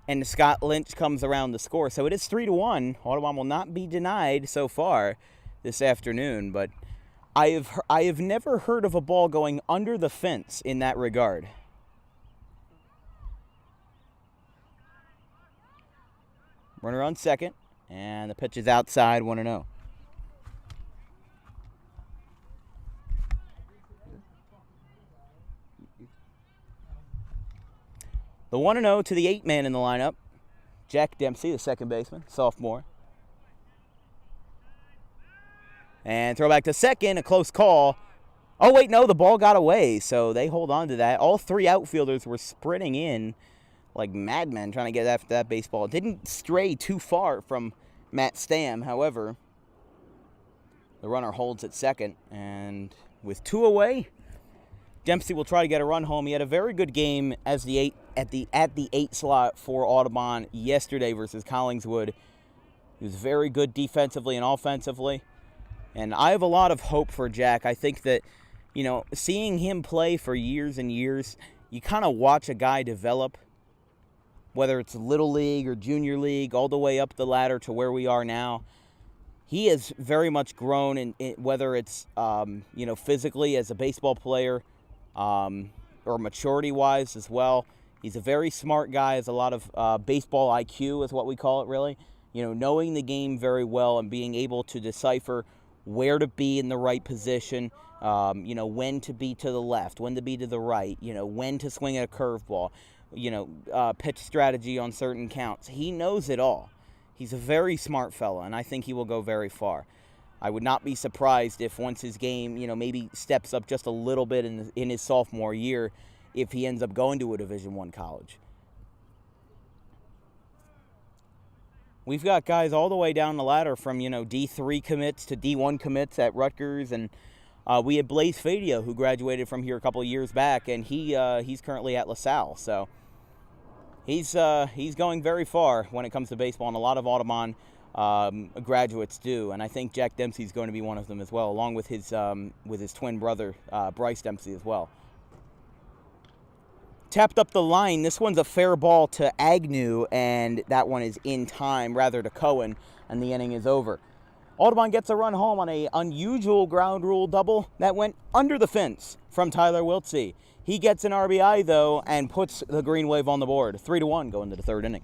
And Scott Lynch comes around the score. So it is 3-1. Audubon will not be denied so far this afternoon, but I have never heard of a ball going under the fence in that regard. Runner on second, and the pitch is outside, 1-0. The 1-0 to the 8-man in the lineup, Jack Dempsey, the second baseman, sophomore. And throw back to second, a close call. Oh, wait, no, the ball got away, so they hold on to that. All three outfielders were sprinting in like madmen trying to get after that baseball. It didn't stray too far from Matt Stam, however. The runner holds at second, and with two away, Dempsey will try to get a run home. He had a very good game as the at the 8 slot for Audubon yesterday versus Collingswood. He was very good defensively and offensively, and I have a lot of hope for Jack. I think that, seeing him play for years and years, you kind of watch a guy develop, whether it's Little League or Junior League, all the way up the ladder to where we are now. He has very much grown, in whether it's, physically as a baseball player, or maturity-wise as well. He's a very smart guy, has a lot of baseball IQ is what we call it, really. Knowing the game very well and being able to decipher where to be in the right position, when to be to the left, when to be to the right, when to swing at a curveball, pitch strategy on certain counts. He knows it all. He's a very smart fella, and I think he will go very far. I would not be surprised if once his game, maybe steps up just a little bit in his sophomore year, if he ends up going to a Division I college. We've got guys all the way down the ladder from, D3 commits to D1 commits at Rutgers, and we had Blaze Fadio, who graduated from here a couple of years back, and he's currently at LaSalle. So he's going very far when it comes to baseball, and a lot of Audubon graduates do, and I think Jack Dempsey's going to be one of them as well, along with his twin brother Bryce Dempsey as well. Tapped up the line. This one's a fair ball to Agnew, and that one is in time, rather to Cohen, and the inning is over. Audubon gets a run home on an unusual ground rule double that went under the fence from Tyler Wiltsey. He gets an RBI, though, and puts the Green Wave on the board. 3-1 going to the third inning.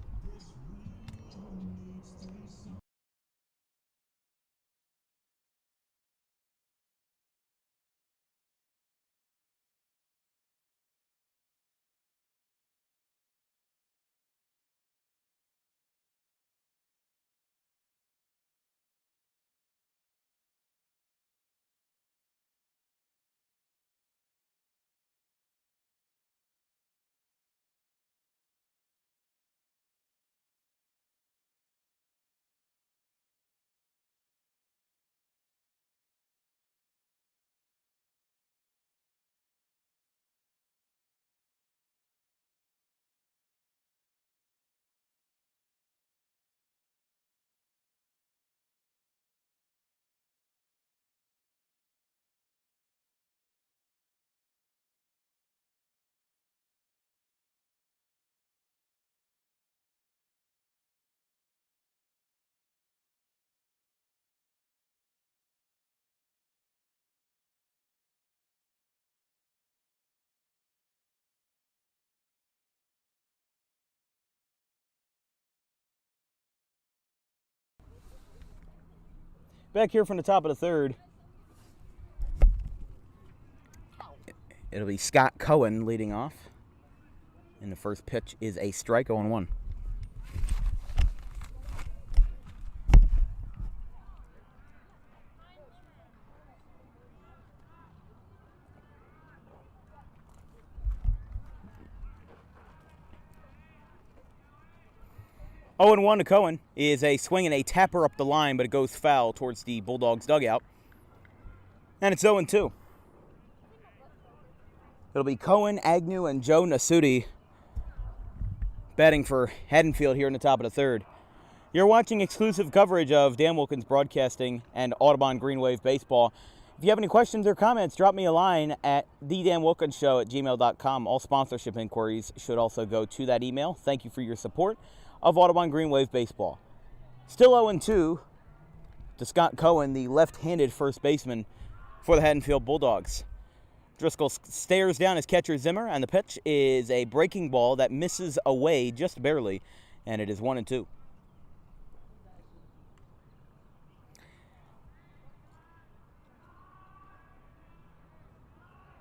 Back here from the top of the third, it'll be Scott Cohen leading off. And the first pitch is a strike, 0-1. Oh, and 1 to Cohen is a swing and a tapper up the line, but it goes foul towards the Bulldogs dugout. And it's 0-2. It'll be Cohen, Agnew, and Joe Nasuti batting for Haddonfield here in the top of the third. You're watching exclusive coverage of Dan Wilkins Broadcasting and Audubon Green Wave Baseball. If you have any questions or comments, drop me a line at thedanwilkinsshow@gmail.com. All sponsorship inquiries should also go to that email. Thank you for your support of Audubon Green Wave Baseball. Still 0-2 to Scott Cohen, the left-handed first baseman for the Haddonfield Bulldawgs. Driscoll stares down his catcher Zimmer, and the pitch is a breaking ball that misses away just barely, and it is 1-2.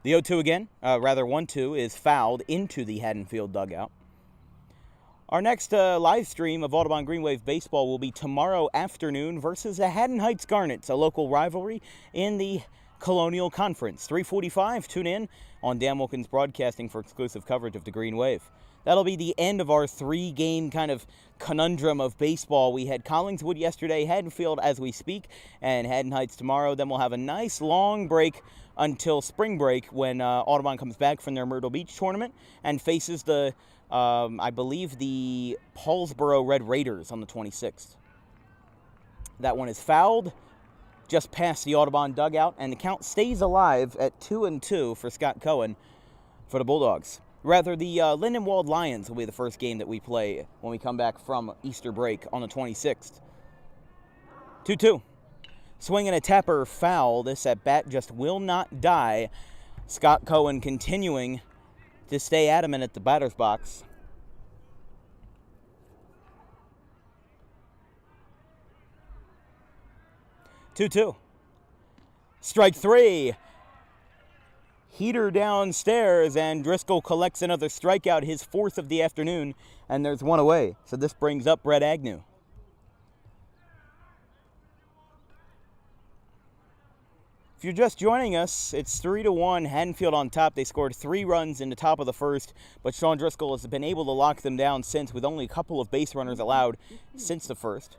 The 0-2 again, 1-2, is fouled into the Haddonfield dugout. Our next live stream of Audubon Green Wave Baseball will be tomorrow afternoon versus the Haddon Heights Garnets, a local rivalry in the Colonial Conference. 3:45, tune in on Dan Wilkins Broadcasting for exclusive coverage of the Green Wave. That'll be the end of our three-game kind of conundrum of baseball. We had Collingswood yesterday, Haddonfield as we speak, and Haddon Heights tomorrow. Then we'll have a nice long break until spring break when Audubon comes back from their Myrtle Beach tournament and faces the I believe the Paulsboro Red Raiders on the 26th. That one is fouled just past the Audubon dugout, and the count stays alive at 2-2 for Scott Cohen for the Bulldogs. Rather, the Lindenwold Lions will be the first game that we play when we come back from Easter break on the 26th. 2-2. Swing and a tapper foul. This at bat just will not die. Scott Cohen continuing to stay adamant at the batter's box. Two. Strike three. Heater downstairs, and Driscoll collects another strikeout, his fourth of the afternoon, and there's one away. So this brings up Brett Agnew. If you're just joining us, it's 3-1, Haddonfield on top. They scored 3 runs in the top of the first, but Sean Driscoll has been able to lock them down since, with only a couple of base runners allowed since the first.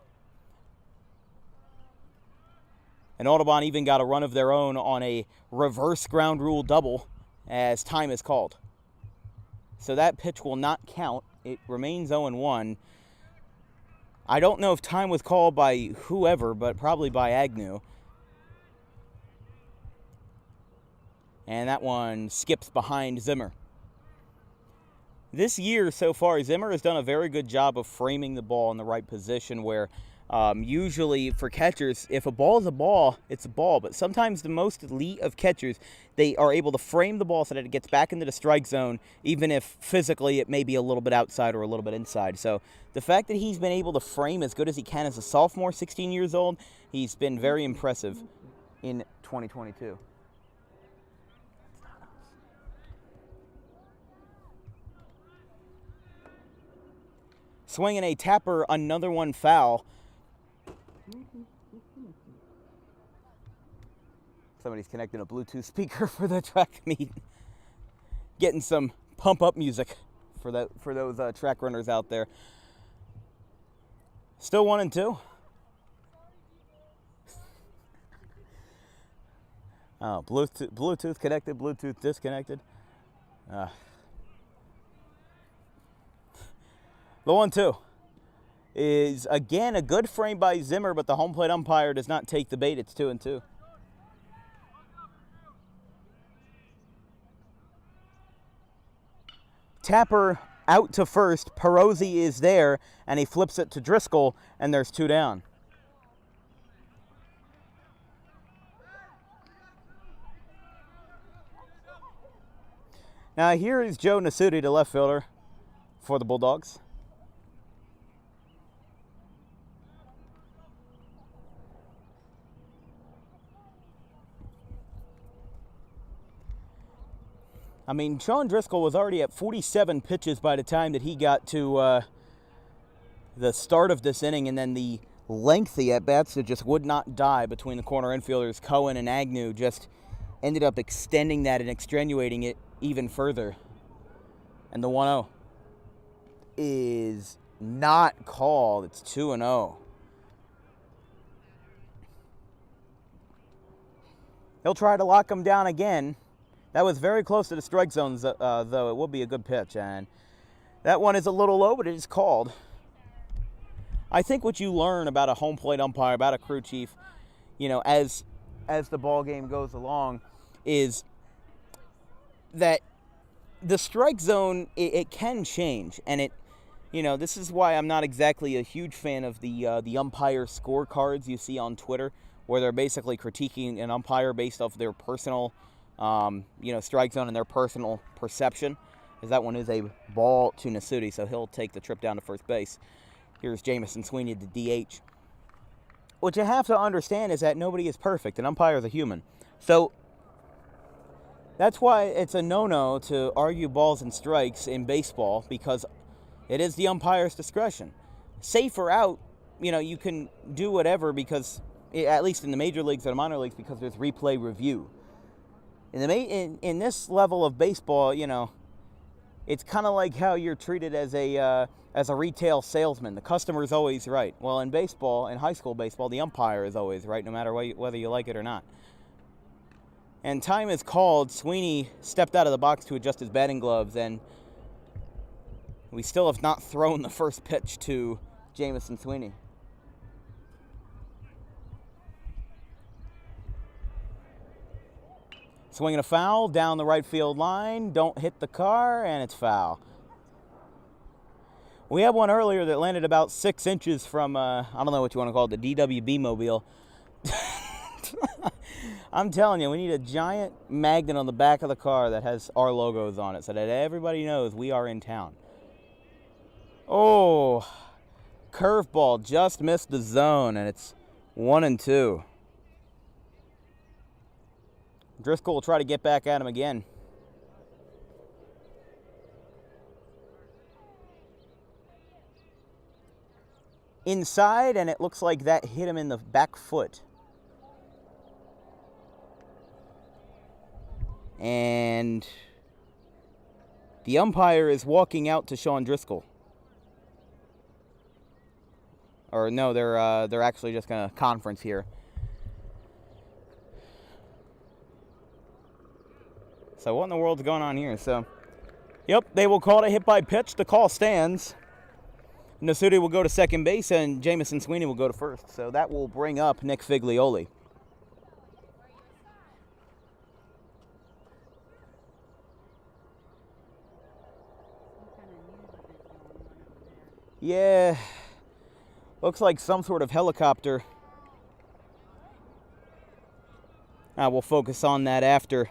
And Audubon even got a run of their own on a reverse ground rule double as time is called. So that pitch will not count. It remains 0-1. I don't know if time was called by whoever, but probably by Agnew. And that one skips behind Zimmer. This year so far, Zimmer has done a very good job of framing the ball in the right position where usually for catchers, if a ball is a ball, it's a ball. But sometimes the most elite of catchers, they are able to frame the ball so that it gets back into the strike zone, even if physically it may be a little bit outside or a little bit inside. So the fact that he's been able to frame as good as he can as a sophomore, 16 years old, he's been very impressive in 2022. Swinging a tapper, another one foul. Somebody's connecting a Bluetooth speaker for the track meet. Getting some pump-up music for those track runners out there. Still 1-2. Oh, Bluetooth connected, Bluetooth disconnected. The 1-2 is, again, a good frame by Zimmer, but the home plate umpire does not take the bait. It's 2-2. Tapper out to first. Perosi is there, and he flips it to Driscoll, and there's 2 down. Now here is Joe Nasuti, the left fielder for the Bulldogs. I mean, Sean Driscoll was already at 47 pitches by the time that he got to the start of this inning, and then the lengthy at-bats that just would not die between the corner infielders, Cohen and Agnew, just ended up extending that and extenuating it even further. And the 1-0 is not called. It's 2-0. He'll try to lock him down again. That was very close to the strike zones, though. It will be a good pitch. And that one is a little low, but it is called. I think what you learn about a home plate umpire, about a crew chief, you know, as the ball game goes along, is that the strike zone, it can change. And it, you know, this is why I'm not exactly a huge fan of the umpire scorecards you see on Twitter, where they're basically critiquing an umpire based off their personal strike zone and their personal perception, as that one is a ball to Nasuti, so he'll take the trip down to first base. Here's Jamison Sweeney, the DH. What you have to understand is that nobody is perfect. An umpire is a human. So that's why it's a no-no to argue balls and strikes in baseball, because it is the umpire's discretion. Safe or out, you know, you can do whatever because, at least in the major leagues and the minor leagues, because there's replay review. In this level of baseball, you know, it's kind of like how you're treated as a retail salesman. The customer is always right. Well, in baseball, in high school baseball, the umpire is always right, no matter whether you like it or not. And time is called. Sweeney stepped out of the box to adjust his batting gloves, and we still have not thrown the first pitch to Jamison Sweeney. Swinging a foul down the right field line. Don't hit the car, and it's foul. We had one earlier that landed about 6 inches from, I don't know what you want to call it, the DWB mobile. I'm telling you, we need a giant magnet on the back of the car that has our logos on it so that everybody knows we are in town. Oh, curveball just missed the zone, and it's 1-2. Driscoll will try to get back at him again. Inside, and it looks like that hit him in the back foot. And the umpire is walking out to Sean Driscoll. Or no, they're actually just going to conference here. So what in the world's going on here? So, yep, they will call it a hit by pitch. The call stands. Nasuti will go to second base, and Jamison Sweeney will go to first. So that will bring up Nick Figlioli. Yeah, looks like some sort of helicopter. We'll focus on that after.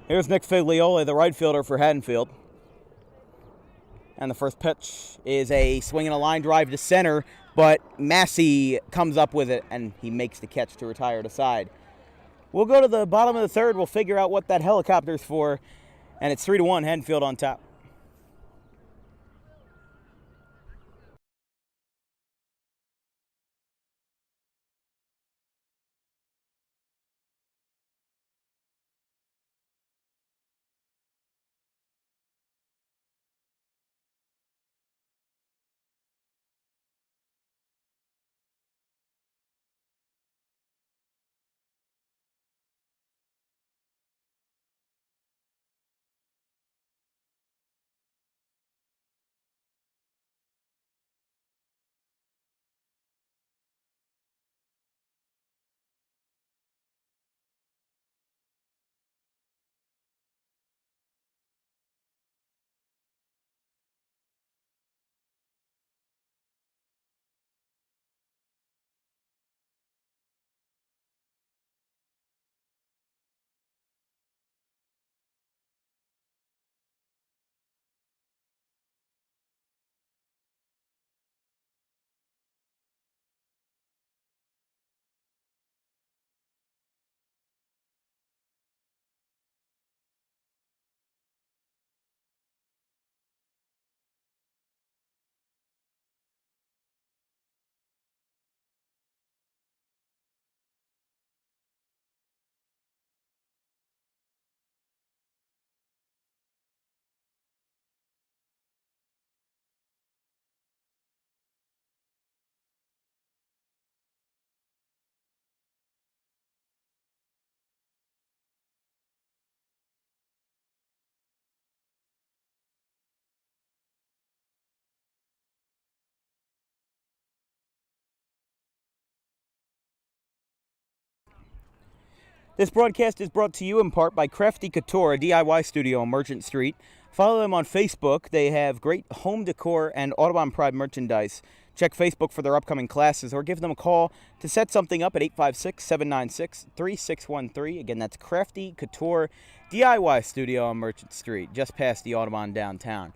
Here's Nick Figlioli, the right fielder for Haddonfield. And the first pitch is a swing and a line drive to center, but Massey comes up with it, and he makes the catch to retire to side. We'll go to the bottom of the third. We'll figure out what that helicopter's for, and it's 3-1, Haddonfield on top. This broadcast is brought to you in part by Crafty Couture, a DIY studio on Merchant Street. Follow them on Facebook. They have great home decor and Audubon Pride merchandise. Check Facebook for their upcoming classes or give them a call to set something up at 856-796-3613. Again, that's Crafty Couture, DIY studio on Merchant Street, just past the Audubon downtown.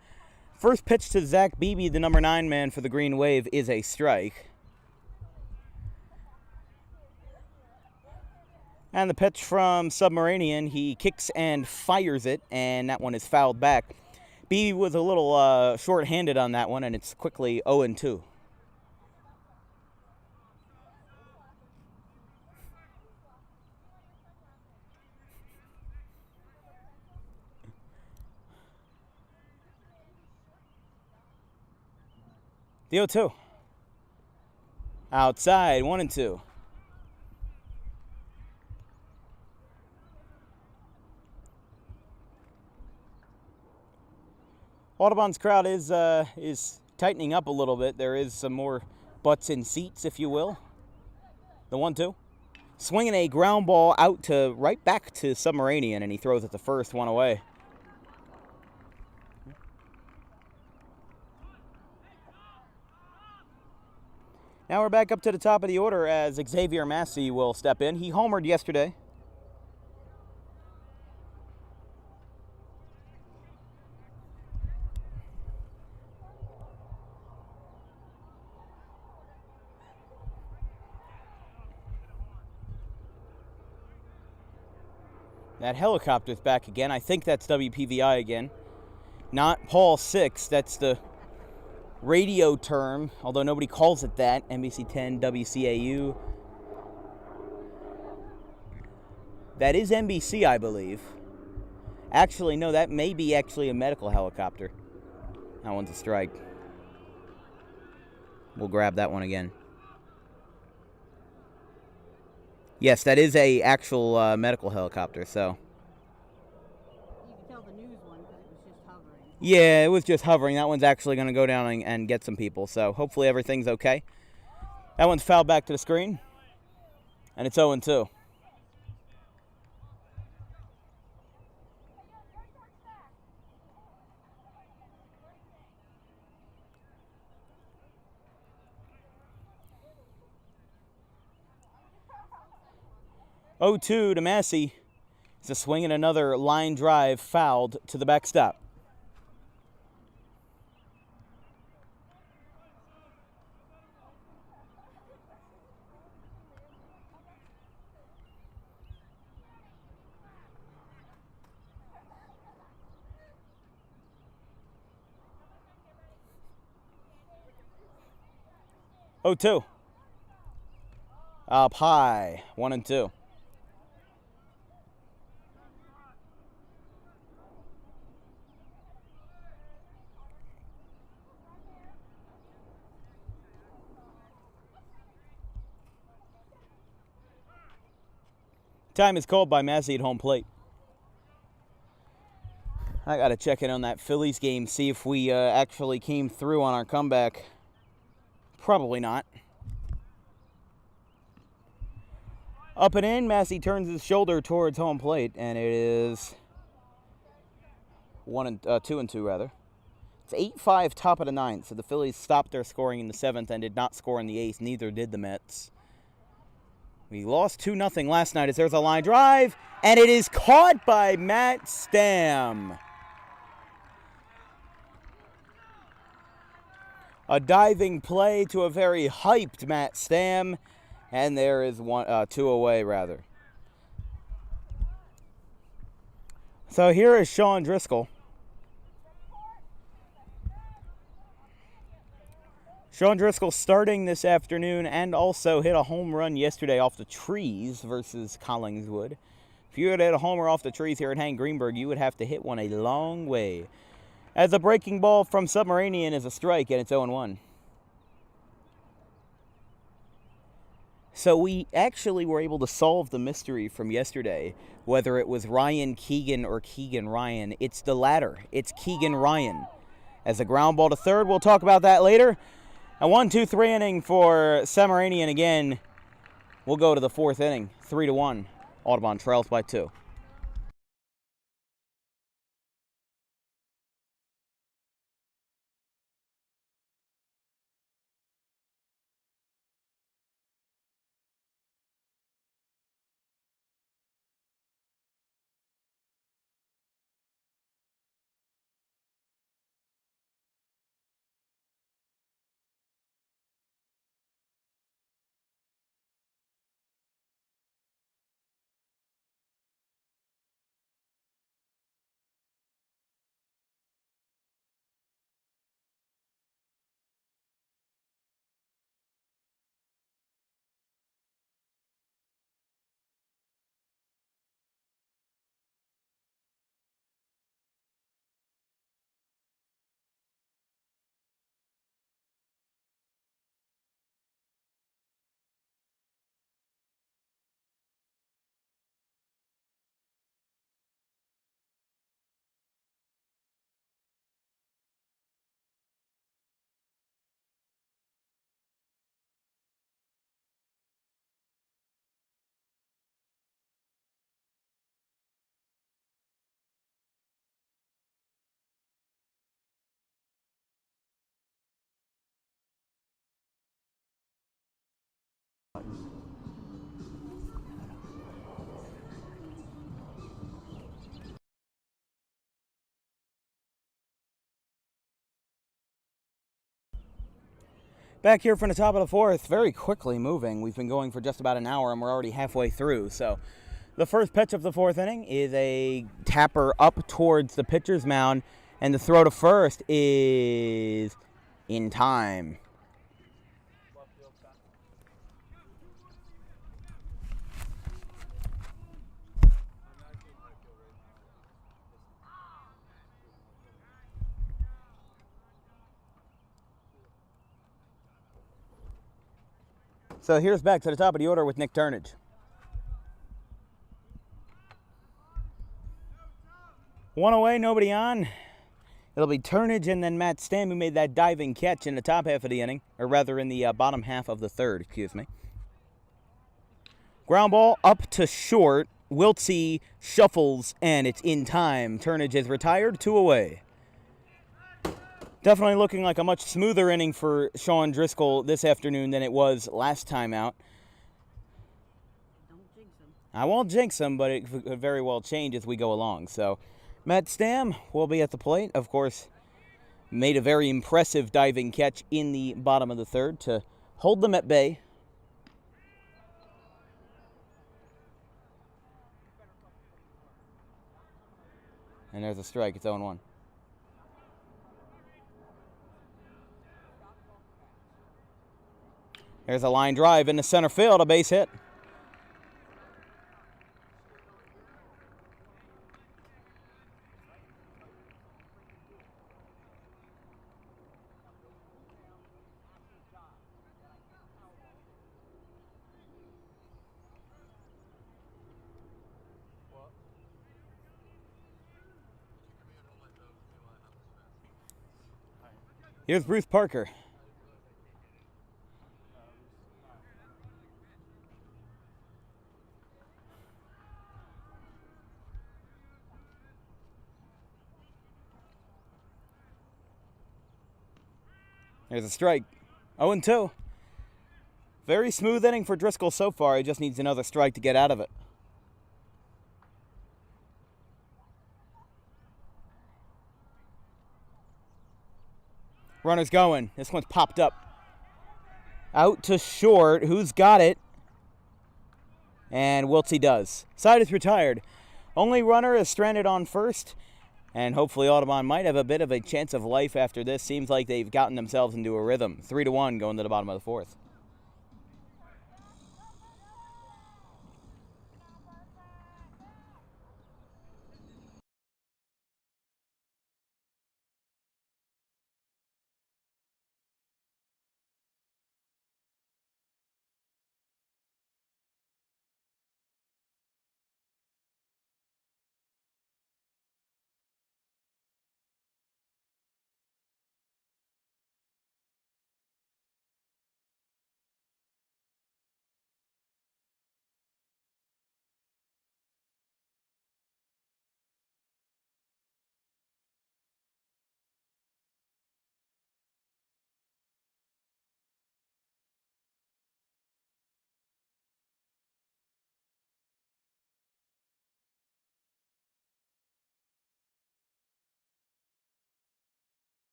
First pitch to Zach Beebe, the number 9 man for the Green Wave, is a strike. And the pitch from Submarinian, he kicks and fires it, and that one is fouled back. Beebe was a little short-handed on that one, and it's quickly 0-2. The 0-2. Outside, 1-2. Audubon's crowd is tightening up a little bit. There is some more butts in seats, if you will. The 1-2. Swinging a ground ball out to right back to Submarinian, and he throws it to first, one away. Now we're back up to the top of the order as Xavier Massey will step in. He homered yesterday. That helicopter's back again. I think that's WPVI again. Not Paul 6. That's the radio term, although nobody calls it that, NBC 10 WCAU. That is NBC, I believe. Actually, no, that may be actually a medical helicopter. That one's a strike. We'll grab that one again. Yes, that is a actual medical helicopter, so. You can tell the news one because it was just hovering. Yeah, it was just hovering. That one's actually going to go down and get some people, so hopefully everything's okay. That one's fouled back to the screen, and it's 0-2. To Massey. It's a swing and another line drive fouled to the backstop. Two. Up high, 1-2. Time is called by Massey at home plate. I got to check in on that Phillies game, see if we actually came through on our comeback. Probably not. Up and in, Massey turns his shoulder towards home plate, and it is 2-2 rather. It's 8-5 top of the ninth, so the Phillies stopped their scoring in the seventh and did not score in the eighth. Neither did the Mets. We lost 2-0 last night as there's a line drive, and it is caught by Matt Stamm. A diving play to a very hyped Matt Stamm, and there is two away rather. So here is Sean Driscoll. Sean Driscoll starting this afternoon and also hit a home run yesterday off the trees versus Collingswood. If you had hit a homer off the trees here at Hank Greenberg, you would have to hit one a long way. As a breaking ball from Submarinian is a strike, and it's 0-1. So we actually were able to solve the mystery from yesterday, whether it was Ryan Keegan or Keegan Ryan. It's the latter. It's Keegan Ryan. As a ground ball to third, we'll talk about that later. A 1-2-3 inning for Submarinian again. We'll go to the fourth inning, 3-1. Audubon trails by 2. Back here from the top of the fourth, very quickly moving. We've been going for just about an hour, and we're already halfway through. So the first pitch of the fourth inning is a tapper up towards the pitcher's mound, and the throw to first is in time. So here's back to the top of the order with Nick Turnage. One away, nobody on. It'll be Turnage and then Matt Stam, who made that diving catch in the top half of the inning, or rather in the bottom half of the third, excuse me. Ground ball up to short. Wiltsey shuffles, and it's in time. Turnage is retired, 2 away. Definitely looking like a much smoother inning for Sean Driscoll this afternoon than it was last time out. Don't jinx him. I won't jinx him, but it could very well change as we go along. So Matt Stam will be at the plate. Of course, made a very impressive diving catch in the bottom of the third to hold them at bay. And there's a strike. It's 0-1. There's a line drive into center field, a base hit. Here's Bruce Parker. There's a strike. 0-2. Very smooth inning for Driscoll so far. He just needs another strike to get out of it. Runner's going. This one's popped up. Out to short. Who's got it? And Wiltsey does. Side is retired. Only runner is stranded on first. And hopefully Audubon might have a bit of a chance of life after this. Seems like they've gotten themselves into a rhythm. 3-1 going to the bottom of the fourth.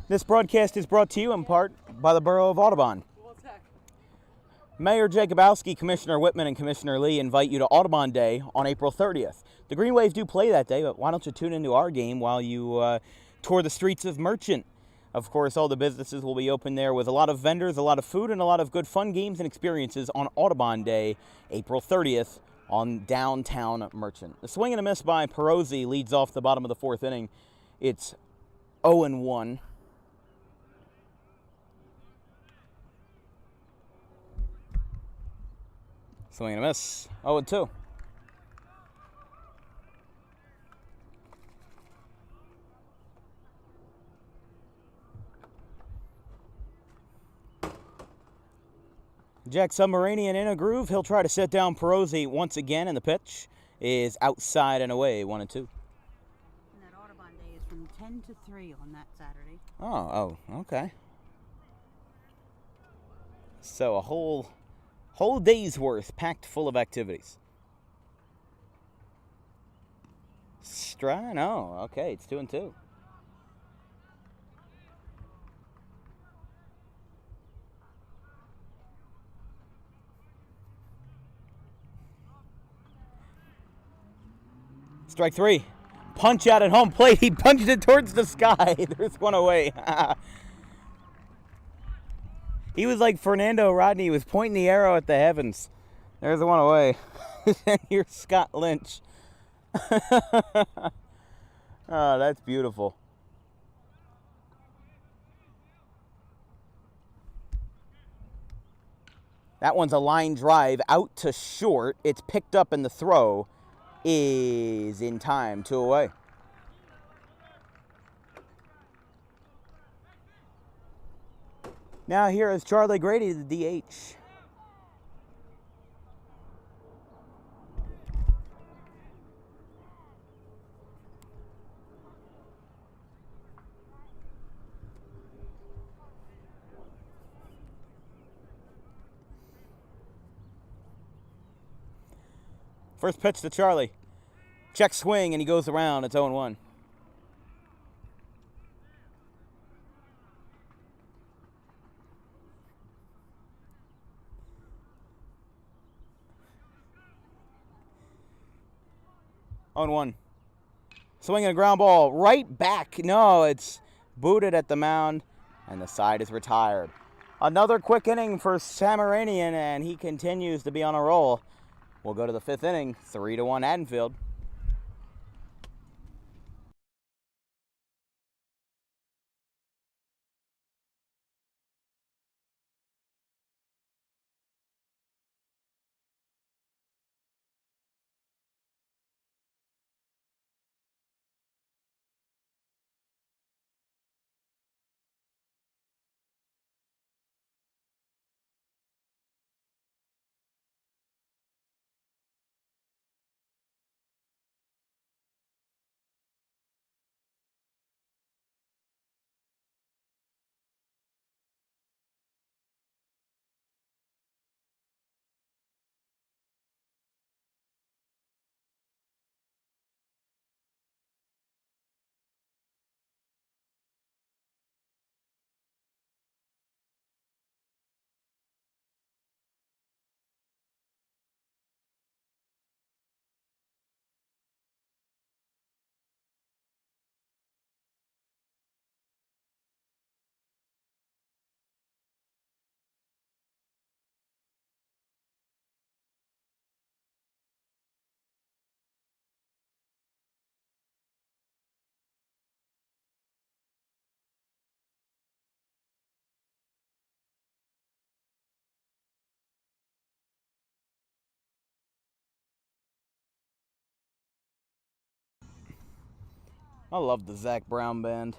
This broadcast is brought to you in part by the Borough of Audubon. Mayor Jacobowski, Commissioner Whitman, and Commissioner Lee invite you to Audubon Day on April 30th. The Green Wave do play that day, but why don't you tune into our game while you tour the streets of Merchant? Of course, all the businesses will be open there with a lot of vendors, a lot of food, and a lot of good fun games and experiences on Audubon Day, April 30th, on downtown Merchant. The swing and a miss by Perozzi leads off the bottom of the fourth inning. It's 0-1. Swing and a miss. 0-2. Jack Submarinian in a groove. He'll try to set down Perozzi once again, and the pitch is outside and away, 1-2. 10 to 3 on that Saturday. Oh, okay. So a whole day's worth packed full of activities. No, okay, it's 2-2. Strike 3. Punch out at home plate. He punched it towards the sky. There's one away. He was like Fernando Rodney. He was pointing the arrow at the heavens. There's the one away. And here's Scott Lynch. Oh, that's beautiful. That one's a line drive out to short. It's picked up, and the throw is in time. 2 away. Now here is Charlie Grady, the DH. First pitch to Charlie. Check swing, and he goes around. It's 0-1. Swinging a ground ball right back. No, it's booted at the mound, and the side is retired. Another quick inning for Samaranian, and he continues to be on a roll. We'll go to the 5th inning, 3-1 Haddonfield. I love the Zach Brown Band.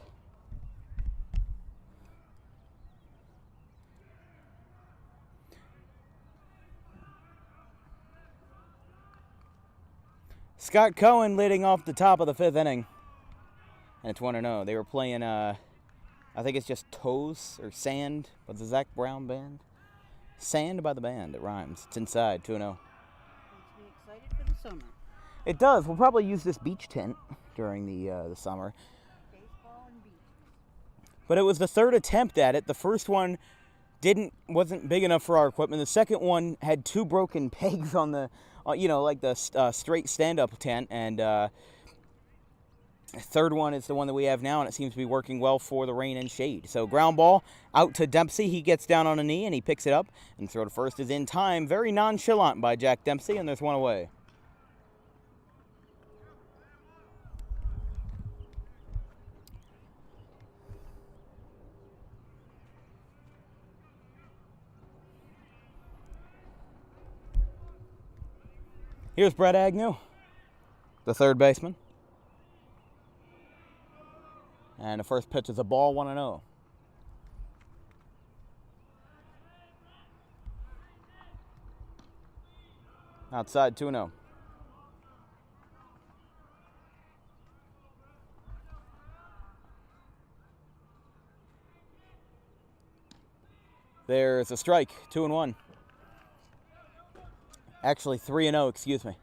Scott Cohen leading off the top of the 5th inning. And it's 1-0. They were playing, I think it's just Toes or Sand by the Zach Brown Band. Sand by the band. It rhymes. It's inside. 2-0. Makes me excited for the summer. It does. We'll probably use this beach tent during the summer. Baseball and beaches. But it was the 3rd attempt at it. The first one wasn't big enough for our equipment. The second one had 2 broken pegs on the, like the straight stand-up tent, and the third one is the one that we have now, and it seems to be working well for the rain and shade. So ground ball out to Dempsey. He gets down on a knee, and he picks it up, and throw to first is in time. Very nonchalant by Jack Dempsey, and there's one away. Here's Brett Agnew, the third baseman. And the first pitch is a ball, 1-0. Outside, 2-0. There's a strike, 2-1. Actually, 3-0, excuse me.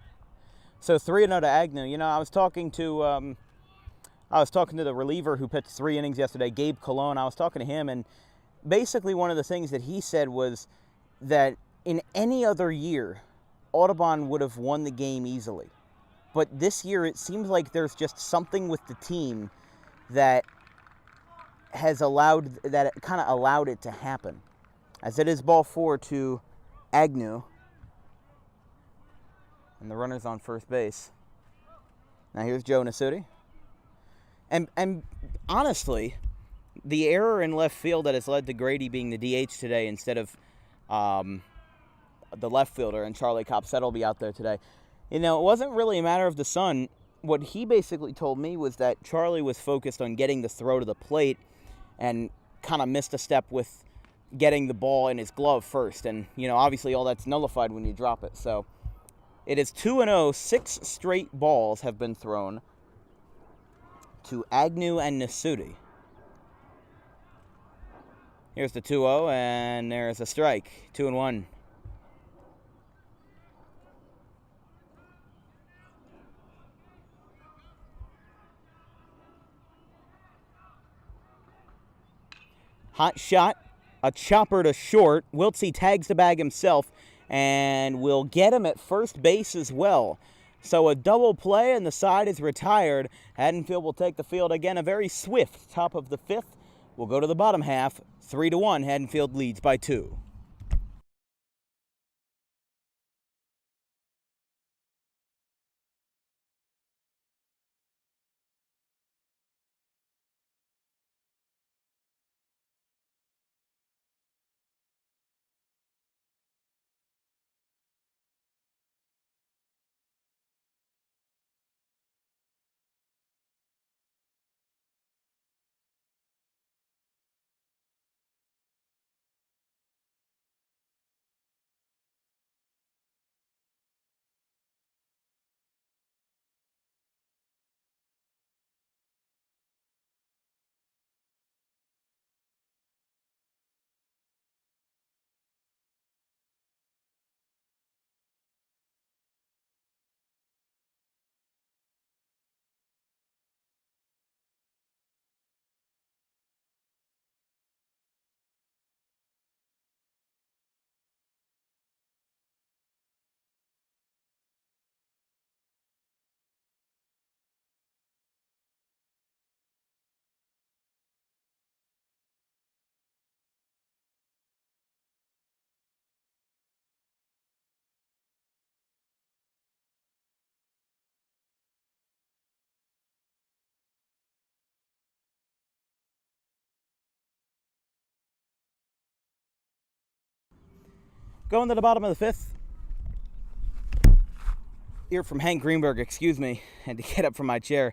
So 3-0 to Agnew. You know, I was talking to the reliever who pitched 3 innings yesterday, Gabe Colon. I was talking to him, and basically one of the things that he said was that in any other year, Audubon would have won the game easily. But this year, it seems like there's just something with the team that kind of allowed it to happen. As it is ball 4 to Agnew. And the runner's on first base. Now here's Joe Nasuti. And honestly, the error in left field that has led to Grady being the DH today instead of the left fielder, and Charlie Copsett will be out there today. You know, it wasn't really a matter of the sun. What he basically told me was that Charlie was focused on getting the throw to the plate and kind of missed a step with getting the ball in his glove first. And, you know, obviously all that's nullified when you drop it. So it is 2-0. 6 straight balls have been thrown to Agnew and Nasuti. Here's the 2-0, and there's a strike. 2-1. Hot shot, a chopper to short. Wiltsey tags the bag himself and will get him at first base as well. So a double play, and the side is retired. Haddonfield will take the field again. A very swift top of the 5th. We'll go to the bottom half. 3-1. Haddonfield leads by 2. Going to the bottom of the 5th. Here from Hank Greenberg, excuse me, had to get up from my chair.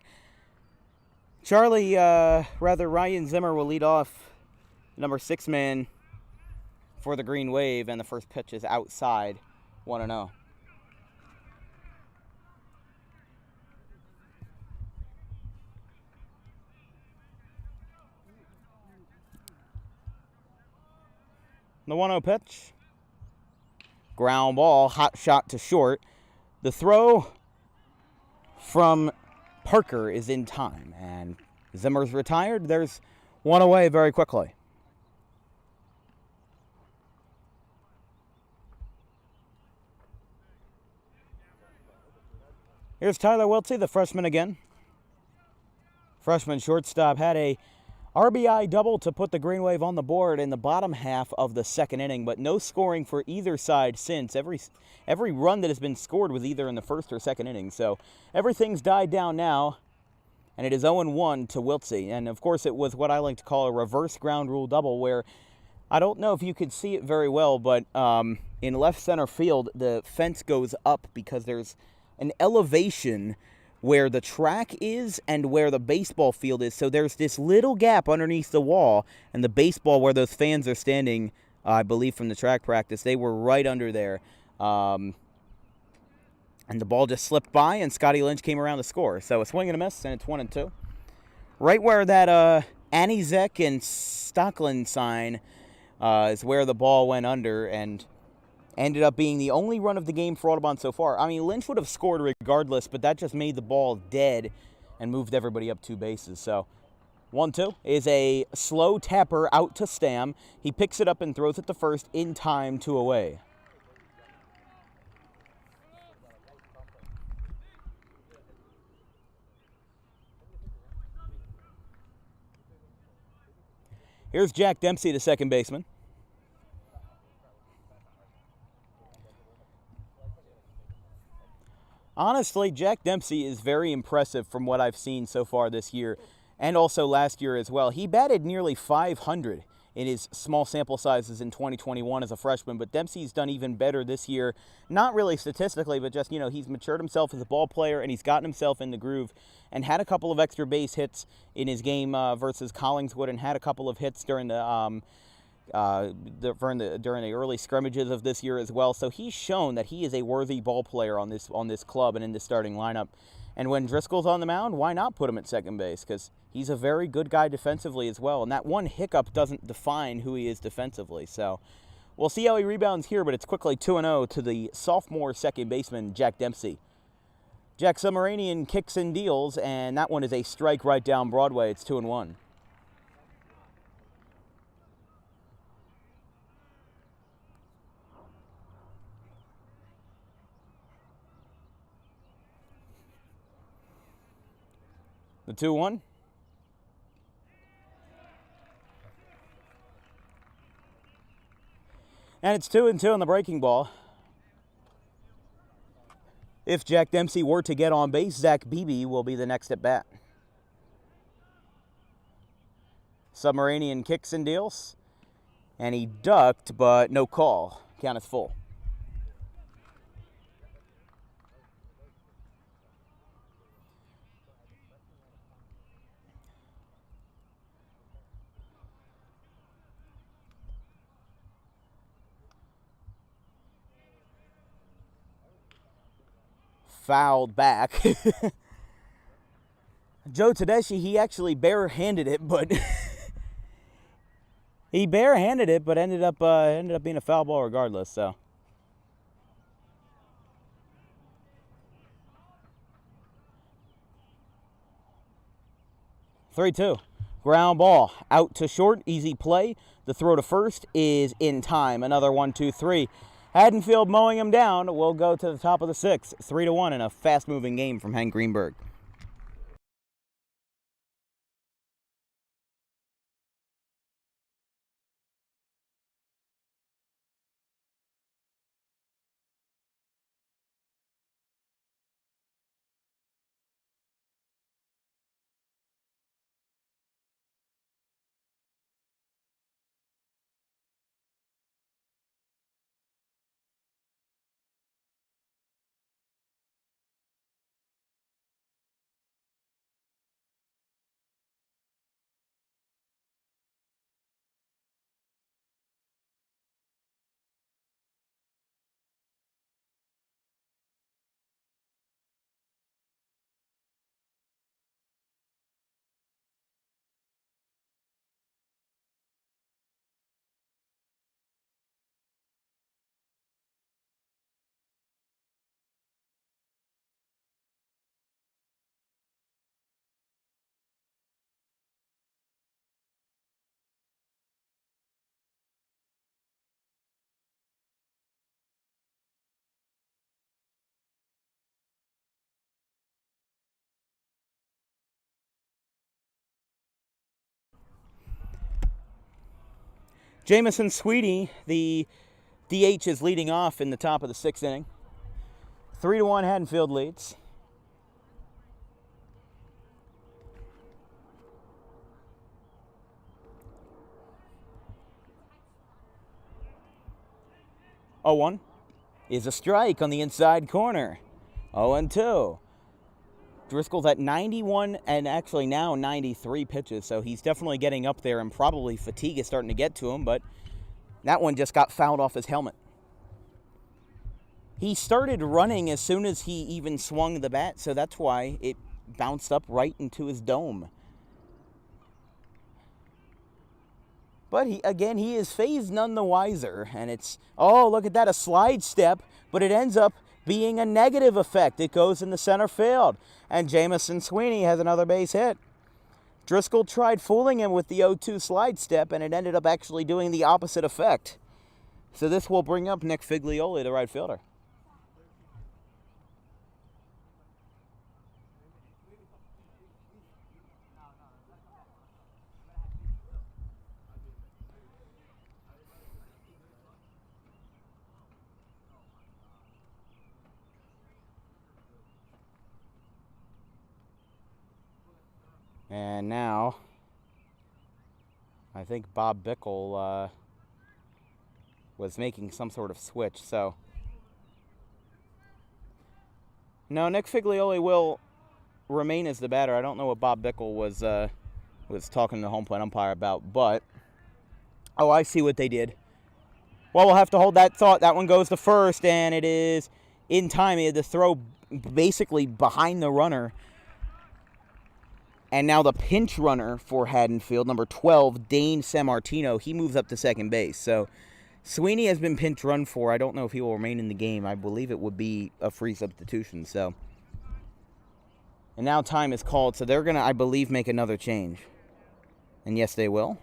Ryan Zimmer will lead off, number 6 man for the Green Wave, and the first pitch is outside, 1-0. The 1-0 pitch. Ground ball, hot shot to short. The throw from Parker is in time, and Zimmer's retired. There's one away very quickly. Here's Tyler Wiltsey, the freshman again. Freshman shortstop had a RBI double to put the Green Wave on the board in the bottom half of the 2nd inning, but no scoring for either side since. Every run that has been scored was either in the 1st or 2nd inning, so everything's died down now, and it is 0-1 to Wiltsey. And, of course, it was what I like to call a reverse ground rule double, where I don't know if you could see it very well, but in left center field, the fence goes up because there's an elevation where the track is and where the baseball field is. So there's this little gap underneath the wall, and the baseball where those fans are standing, I believe from the track practice, they were right under there. And the ball just slipped by, and Scotty Lynch came around to score. So a swing and a miss, and it's 1-2. Right where that Anizek and Stockland sign is where the ball went under and ended up being the only run of the game for Audubon so far. I mean, Lynch would have scored regardless, but that just made the ball dead and moved everybody up 2 bases. So 1-2 is a slow tapper out to Stam. He picks it up and throws it to first in time, 2 away. Here's Jack Dempsey, the second baseman. Honestly, Jack Dempsey is very impressive from what I've seen so far this year, and also last year as well. He batted nearly 500 in his small sample sizes in 2021 as a freshman, but Dempsey's done even better this year, not really statistically, but just, he's matured himself as a ball player, and he's gotten himself in the groove, and had a couple of extra base hits in his game versus Collingswood, and had a couple of hits during the during the early scrimmages of this year as well. So he's shown that he is a worthy ball player on this club and in the starting lineup. And when Driscoll's on the mound, why not put him at second base? Because he's a very good guy defensively as well. And that one hiccup doesn't define who he is defensively. So we'll see how he rebounds here, but it's quickly 2-0 to the sophomore second baseman, Jack Dempsey. Jack Submaranian kicks and deals, and that one is a strike right down Broadway. It's 2-1. The 2-1. And it's 2-2 on the breaking ball. If Jack Dempsey were to get on base, Zach Beebe will be the next at bat. Submaranian kicks and deals. And he ducked, but no call. Count is full. Fouled back. Joe Tedeschi, he actually barehanded it, but ended up being a foul ball regardless. So 3-2. Ground ball out to short, easy play. The throw to first is in time. Another 1-2-3. Haddonfield mowing him down. We'll go to the top of the 6th. 3-1 in a fast-moving game from Hank Greenberg. Jamison Sweetie, the DH, is leading off in the top of the 6th inning. 3-1 Haddonfield leads. Oh, 1 is a strike on the inside corner. 0-2. Driscoll's at 91 and actually now 93 pitches, so he's definitely getting up there, and probably fatigue is starting to get to him, but that one just got fouled off his helmet. He started running as soon as he even swung the bat, so that's why it bounced up right into his dome. But he is phased none the wiser. And it's, oh, look at that, a slide step, but it ends up being a negative effect. It goes in the center field. And Jamison Sweeney has another base hit. Driscoll tried fooling him with the 0-2 slide step, and it ended up actually doing the opposite effect. So this will bring up Nick Figlioli, the right fielder. And now, I think Bob Bickle was making some sort of switch. So, no, Nick Figlioli will remain as the batter. I don't know what Bob Bickle was talking to the home plate umpire about, but oh, I see what they did. Well, we'll have to hold that thought. That one goes to first, and it is in time. He had to throw basically behind the runner. And now the pinch runner for Haddonfield, number 12, Dane Sammartino, he moves up to second base. So Sweeney has been pinch run for. I don't know if he will remain in the game. I believe it would be a free substitution. So, and now time is called. So they're going to, I believe, make another change. And yes, they will.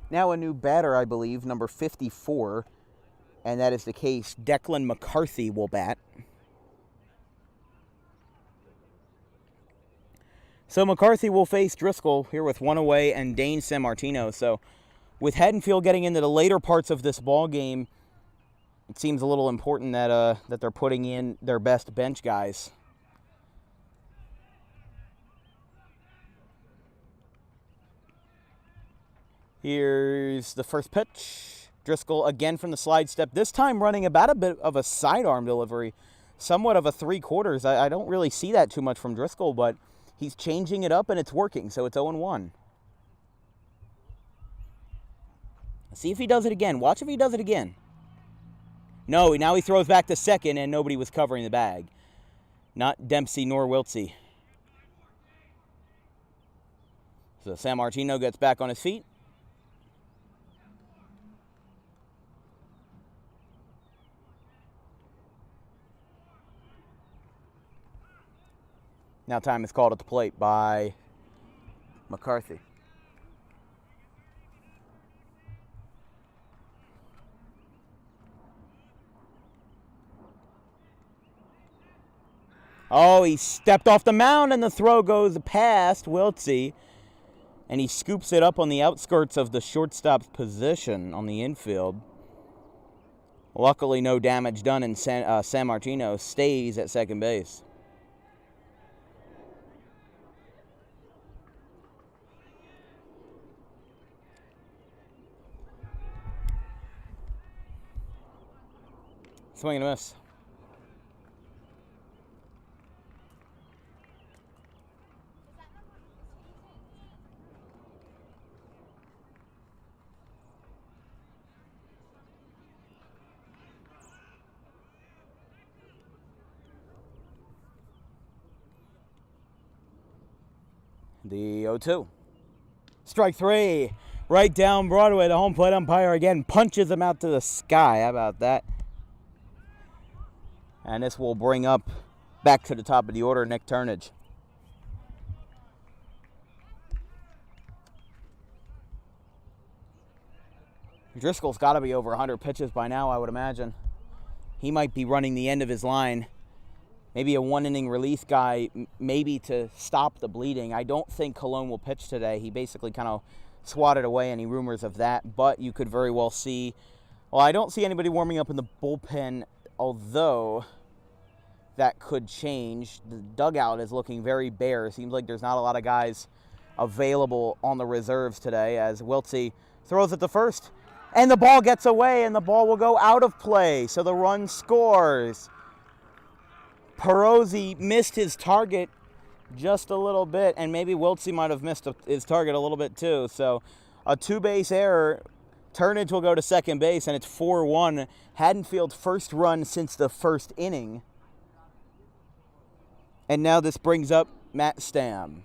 Now a new batter, I believe, number 54, and that is the case. Declan McCarthy will bat. So McCarthy will face Driscoll here with one away and Dane Sammartino. So with Haddonfield getting into the later parts of this ball game, it seems a little important that that they're putting in their best bench guys. Here's the first pitch. Driscoll again from the slide step, this time running about a bit of a sidearm delivery, somewhat of a 3/4. I don't really see that too much from Driscoll, but he's changing it up and it's working, so it's 0-1. See if he does it again. Watch if he does it again. No, now he throws back to second and nobody was covering the bag. Not Dempsey nor Wiltsey. So Sammartino gets back on his feet. Now time is called at the plate by McCarthy. Oh, he stepped off the mound and the throw goes past Wiltsey. And he scoops it up on the outskirts of the shortstop's position on the infield. Luckily, no damage done, and Sammartino stays at second base. Swing and a miss. The 0-2. Strike three. Right down Broadway. The home plate umpire again punches him out to the sky. How about that? And this will bring up back to the top of the order, Nick Turnage. Driscoll's got to be over 100 pitches by now, I would imagine. He might be running the end of his line. Maybe a one-inning release guy, maybe to stop the bleeding. I don't think Cologne will pitch today. He basically kind of swatted away any rumors of that, but you could very well see. Well, I don't see anybody warming up in the bullpen, although that could change. The dugout is looking very bare. Seems like there's not a lot of guys available on the reserves today as Wiltsey throws it to first. And the ball gets away, and the ball will go out of play, so the run scores. Perozzi missed his target just a little bit, and maybe Wiltsey might have missed his target a little bit too. So a two-base error Turnage will go to second base, and it's 4-1. Haddonfield's first run since the first inning. And now this brings up Matt Stam.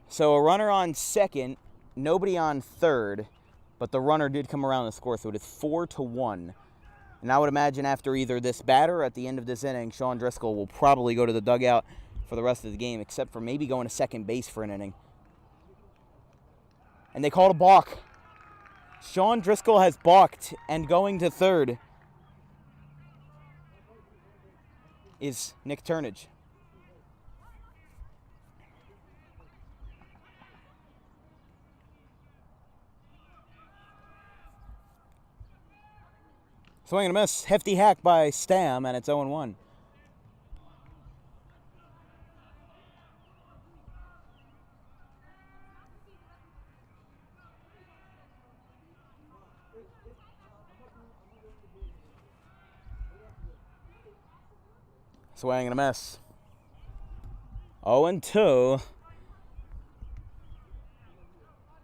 So a runner on second, nobody on third, but the runner did come around and score, so it is 4-1. And I would imagine after either this batter or at the end of this inning, Sean Driscoll will probably go to the dugout for the rest of the game, except for maybe going to second base for an inning. And they called a balk. Sean Driscoll has balked, and going to third is Nick Turnage. Swing and a miss. Hefty hack by Stam, and it's 0-1. Swing and a miss. 0-2.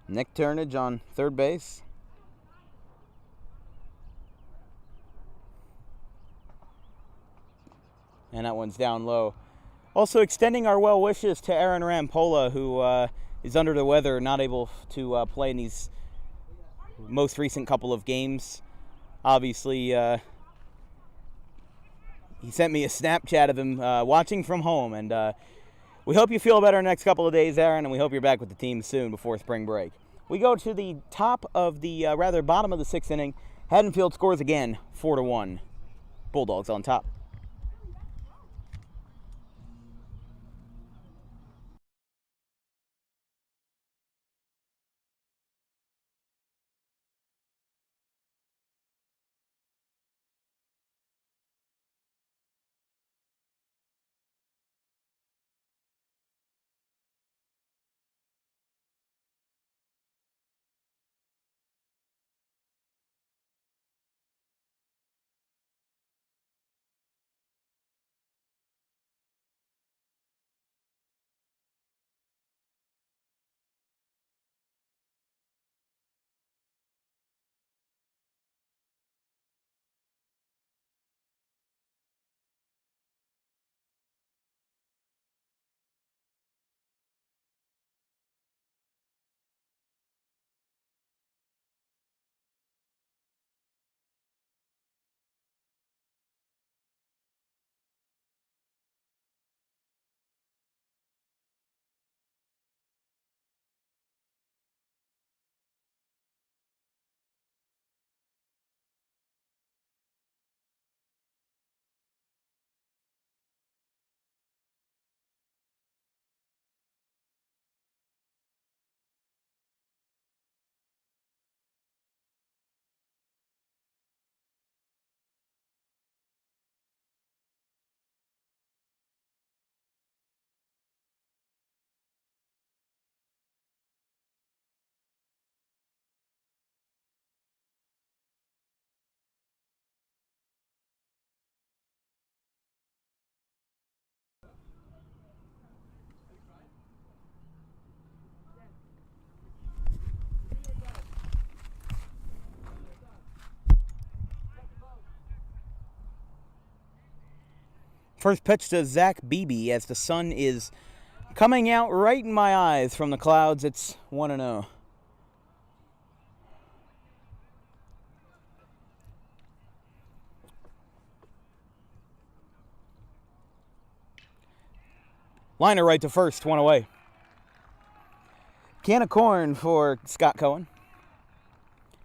Nick Turnage on third base. And that one's down low. Also extending our well wishes to Aaron Rampolla, who is under the weather, not able to play in these most recent couple of games. Obviously, he sent me a Snapchat of him watching from home. And we hope you feel better in the next couple of days, Aaron, and we hope you're back with the team soon before spring break. We go to the top of the, bottom of the sixth inning. Haddonfield scores again, 4-1. Bulldogs on top. First pitch to Zach Beebe as the sun is coming out right in my eyes from the clouds. It's 1-0. Liner right to first, one away. Can of corn for Scott Cohen.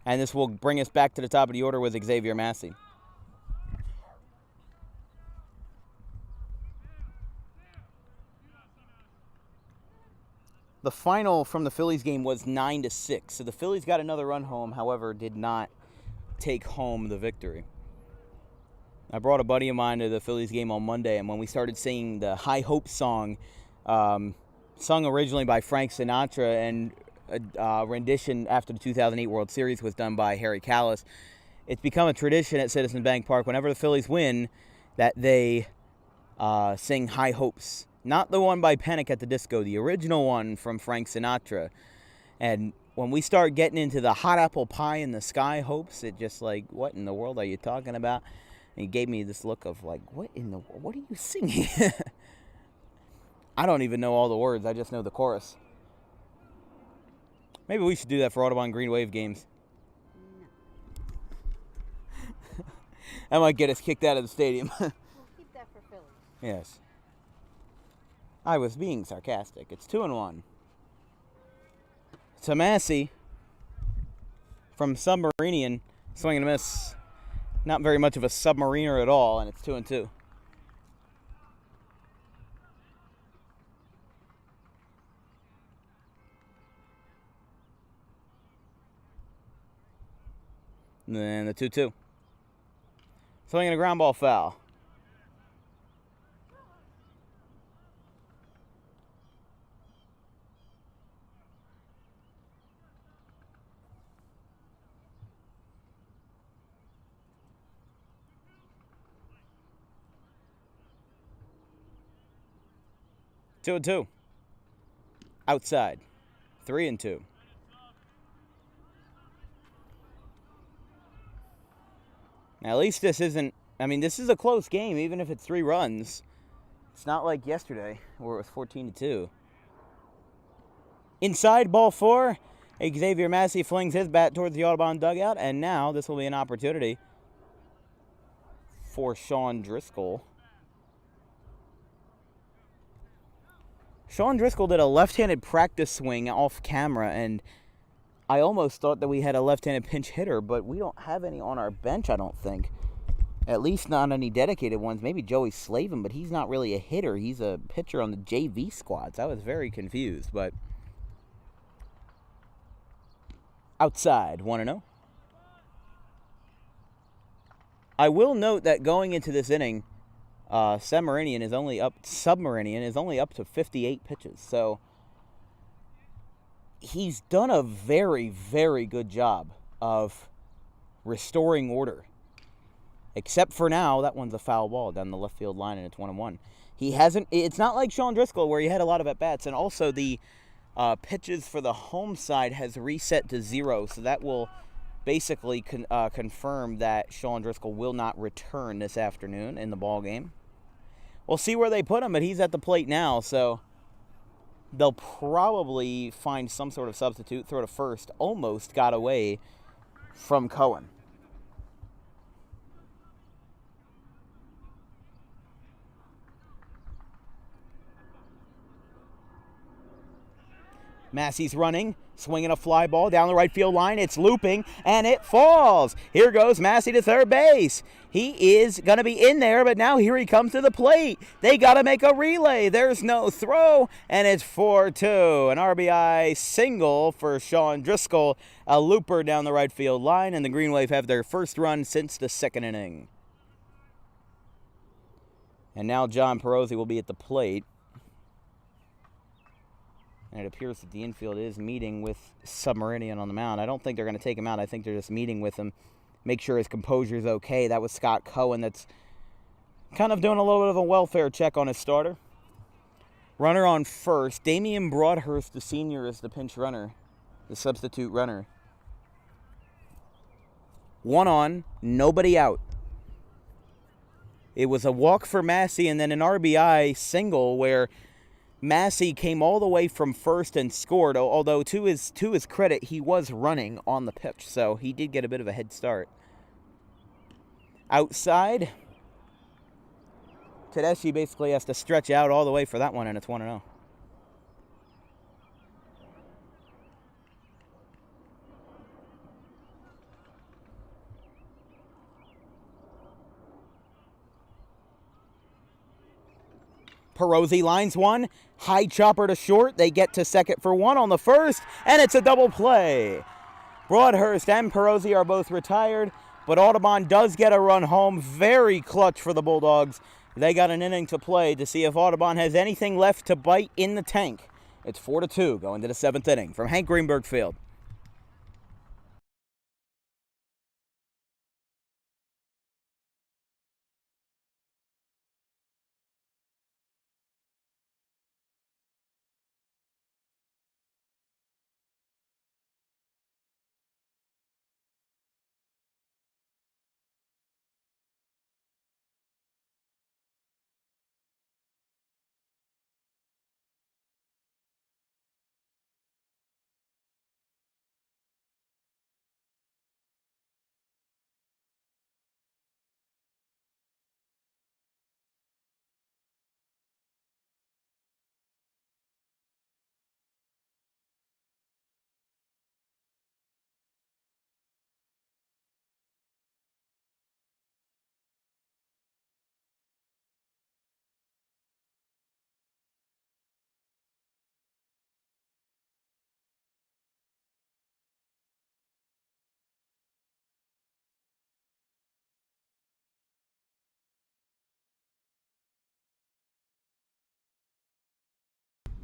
And this will bring us back to the top of the order with Xavier Massey. The final from the Phillies game was 9-6. So the Phillies got another run home, however, did not take home the victory. I brought a buddy of mine to the Phillies game on Monday, and when we started singing the High Hope song, sung originally by Frank Sinatra, and a rendition after the 2008 World Series was done by Harry Callis, it's become a tradition at Citizens Bank Park whenever the Phillies win that they sing High Hopes. Not the one by Panic at the Disco, the original one from Frank Sinatra. And when we start getting into the hot apple pie in the sky hopes, it just like, what in the world are you talking about? And he gave me this look of like, what are you singing? I don't even know all the words. I just know the chorus. Maybe we should do that for Audubon Green Wave games. No. That might get us kicked out of the stadium. We'll keep that for Phillies. Yes. I was being sarcastic. It's 2-1. To Massey from Submarinian, swing and a miss. Not very much of a submariner at all, and it's 2-2. And then the 2-2. Swinging a ground ball foul. Two and two. Outside. 3-2. Now, at least this isn't, I mean, this is a close game, even if it's 3 runs. It's not like yesterday, where it was 14-2. Inside, ball 4. Xavier Massey flings his bat towards the Audubon dugout, and now this will be an opportunity for Sean Driscoll. Sean Driscoll did a left-handed practice swing off camera, and I almost thought that we had a left-handed pinch hitter, but we don't have any on our bench, I don't think. At least not any dedicated ones. Maybe Joey Slavin, but he's not really a hitter. He's a pitcher on the JV squads. I was very confused, but outside, 1-0. I will note that going into this inning, Submarinian is only up to 58 pitches. So he's done a very, very good job of restoring order. Except for now, that one's a foul ball down the left field line, and it's 1-1. It's not like Sean Driscoll where he had a lot of at-bats, and also the pitches for the home side has reset to 0, so that will basically confirm that Sean Driscoll will not return this afternoon in the ball game. We'll see where they put him, but he's at the plate now, so they'll probably find some sort of substitute. Throw to first. Almost got away from Cohen. Massey's running, swinging a fly ball down the right field line. It's looping, and it falls. Here goes Massey to third base. He is going to be in there, but now here he comes to the plate. They got to make a relay. There's no throw, and it's 4-2. An RBI single for Sean Driscoll. A looper down the right field line, and the Green Wave have their first run since the second inning. And now John Perozzi will be at the plate. And it appears that the infield is meeting with Submarinian on the mound. I don't think they're going to take him out. I think they're just meeting with him, make sure his composure is okay. That was Scott Cohen that's kind of doing a little bit of a welfare check on his starter. Runner on first. Damian Broadhurst, the senior, is the pinch runner, the substitute runner. 1 on, nobody out. It was a walk for Massey and then an RBI single where Massey came all the way from first and scored, although to his credit, he was running on the pitch, so he did get a bit of a head start. Outside, Tedeschi basically has to stretch out all the way for that one, and it's 1-0. Perozzi lines one, high chopper to short. They get to second for 1 on the first, and it's a double play. Broadhurst and Perozzi are both retired, but Audubon does get a run home. Very clutch for the Bulldogs. They got an inning to play to see if Audubon has anything left to bite in the tank. It's 4-2 going to the 7th inning from Hank Greenberg Field.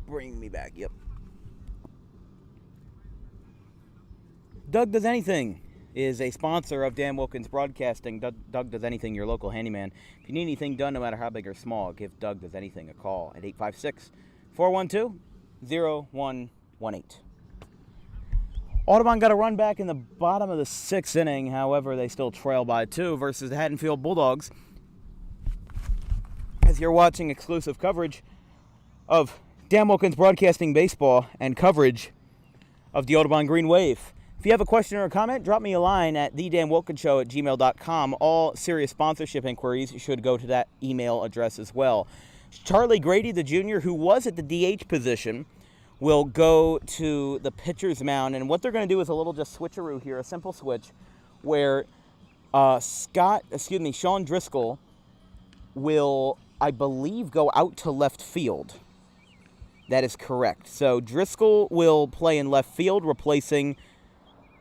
Bring me back. Yep. Doug Does Anything is a sponsor of Dan Wilkins Broadcasting. Doug Does Anything, your local handyman. If you need anything done, no matter how big or small, give Doug Does Anything a call at 856-412-0118. Audubon got a run back in the bottom of the 6th inning. However, they still trail by 2 versus the Haddonfield Bulldawgs. As you're watching exclusive coverage of Dan Wilkins Broadcasting Baseball and coverage of the Audubon Green Wave. If you have a question or a comment, drop me a line at thedanwilkinshow@gmail.com. All serious sponsorship inquiries should go to that email address as well. Charlie Grady, the junior, who was at the DH position, will go to the pitcher's mound. And what they're going to do is a little just switcheroo here, a simple switch, where Sean Driscoll will, I believe, go out to left field. That is correct. So Driscoll will play in left field, replacing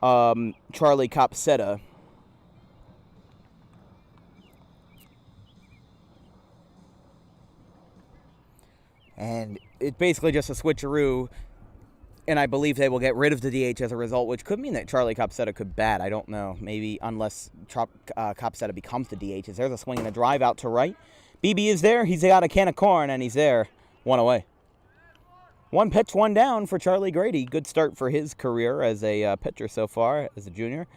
Charlie Copsetta. And it's basically just a switcheroo, and I believe they will get rid of the DH as a result, which could mean that Charlie Copsetta could bat. I don't know. Maybe unless Copsetta becomes the DH. There's a swing and a drive out to right. BB is there. He's got a can of corn, and he's there. 1 away. 1 pitch, 1 down for Charlie Grady. Good start for his career as a pitcher so far, as a junior.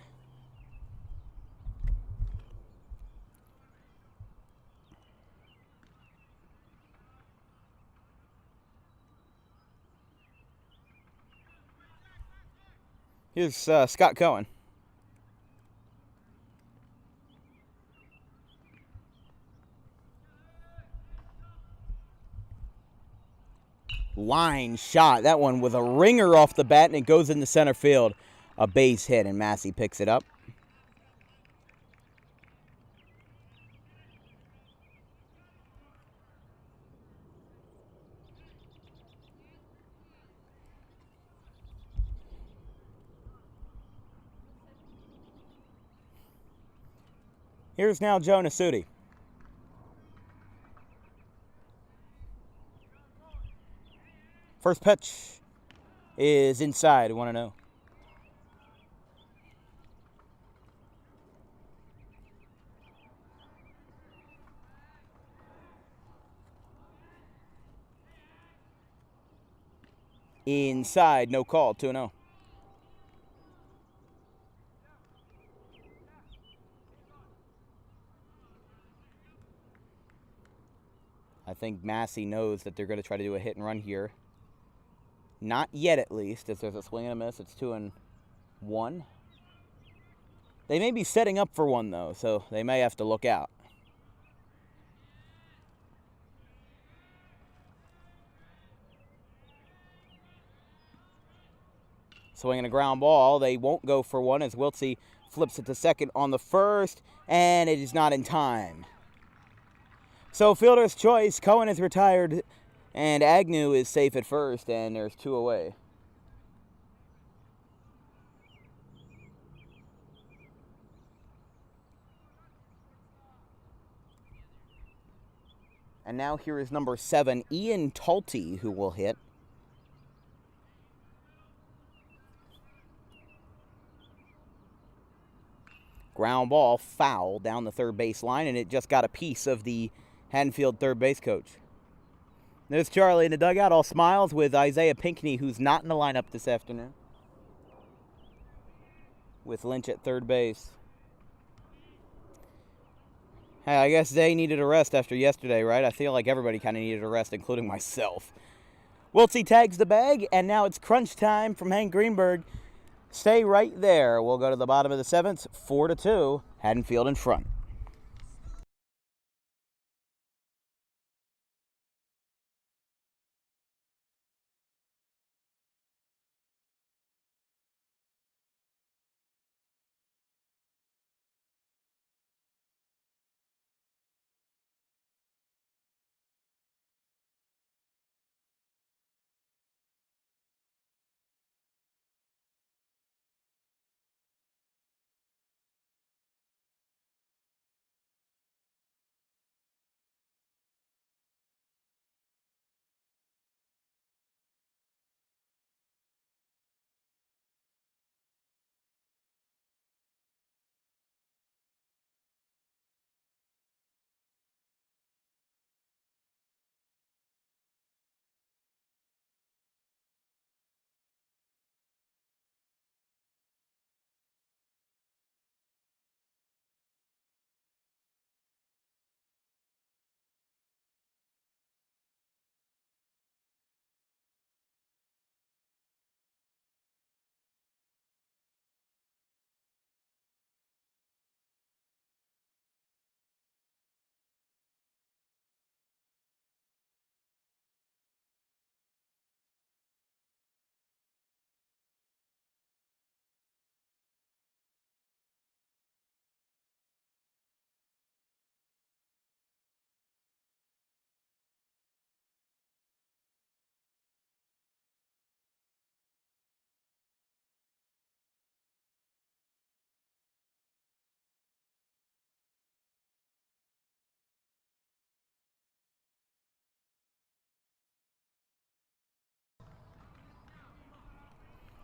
Here's Scott Cohen. Line shot. That one with a ringer off the bat, and it goes into center field. A base hit, and Massey picks it up. Here's now Joe Nasuti. First pitch is inside, 1-0. Inside, no call, 2-0. I think Massey knows that they're going to try to do a hit and run here. Not yet, at least, as there's a swing and a miss. It's 2-1. They may be setting up for one, though, so they may have to look out. Swinging a ground ball. They won't go for one as Wiltsey flips it to second on the first, and it is not in time. So fielder's choice. Cohen is retired, and Agnew is safe at first, and there's 2 away. And now here is number 7, Ian Talty, who will hit. Ground ball, foul down the third base line, and it just got a piece of the Haddonfield third base coach. There's Charlie in the dugout, all smiles, with Isaiah Pinckney, who's not in the lineup this afternoon, with Lynch at third base. Hey, I guess they needed a rest after yesterday, right? I feel like everybody kind of needed a rest, including myself. Wiltsey tags the bag, and now it's crunch time from Hank Greenberg. Stay right there. We'll go to the bottom of the 7th, 4-2, Haddonfield in front.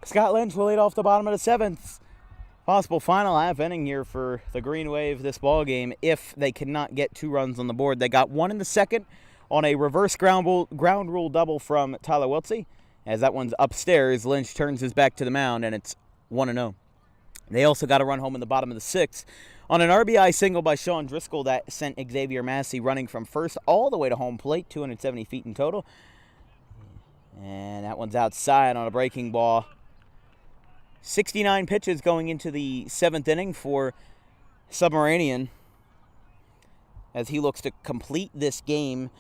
Scott Lynch will lead off the bottom of the 7th. Possible final half inning here for the Green Wave this ball game if they cannot get 2 runs on the board. They got 1 in the 2nd on a reverse ground rule double from Tyler Wiltsey. As that one's upstairs, Lynch turns his back to the mound, and it's 1-0. They also got a run home in the bottom of the 6th on an RBI single by Sean Driscoll that sent Xavier Massey running from first all the way to home plate, 270 feet in total. And that one's outside on a breaking ball. 69 pitches going into the 7th inning for Submarinian as he looks to complete this game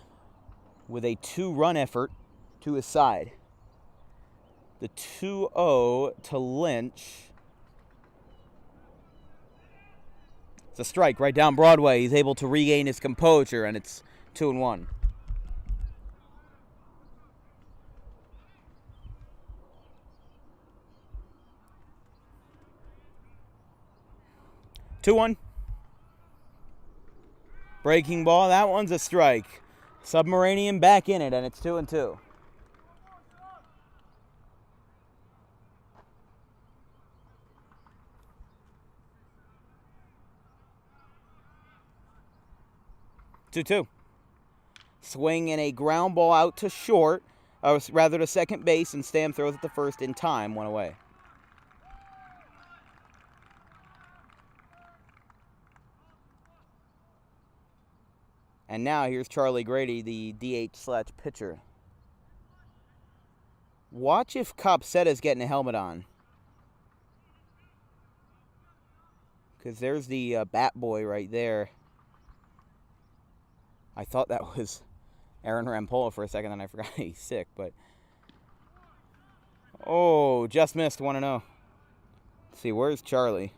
with a 2-run effort to his side. The 2-0 to Lynch. It's a strike right down Broadway. He's able to regain his composure, and it's 2-1. Breaking ball. That one's a strike. Submarinian back in it, and it's 2-2. Swing and a ground ball out to short, or rather to second base, and Stam throws it to first in time, 1 away. And now here's Charlie Grady, the DH/pitcher. Watch if Copsetta's getting a helmet on. Because there's the bat boy right there. I thought that was Aaron Rampolla for a second, and I forgot he's sick, but... Oh, just missed 1-0. Let's see, where's Charlie?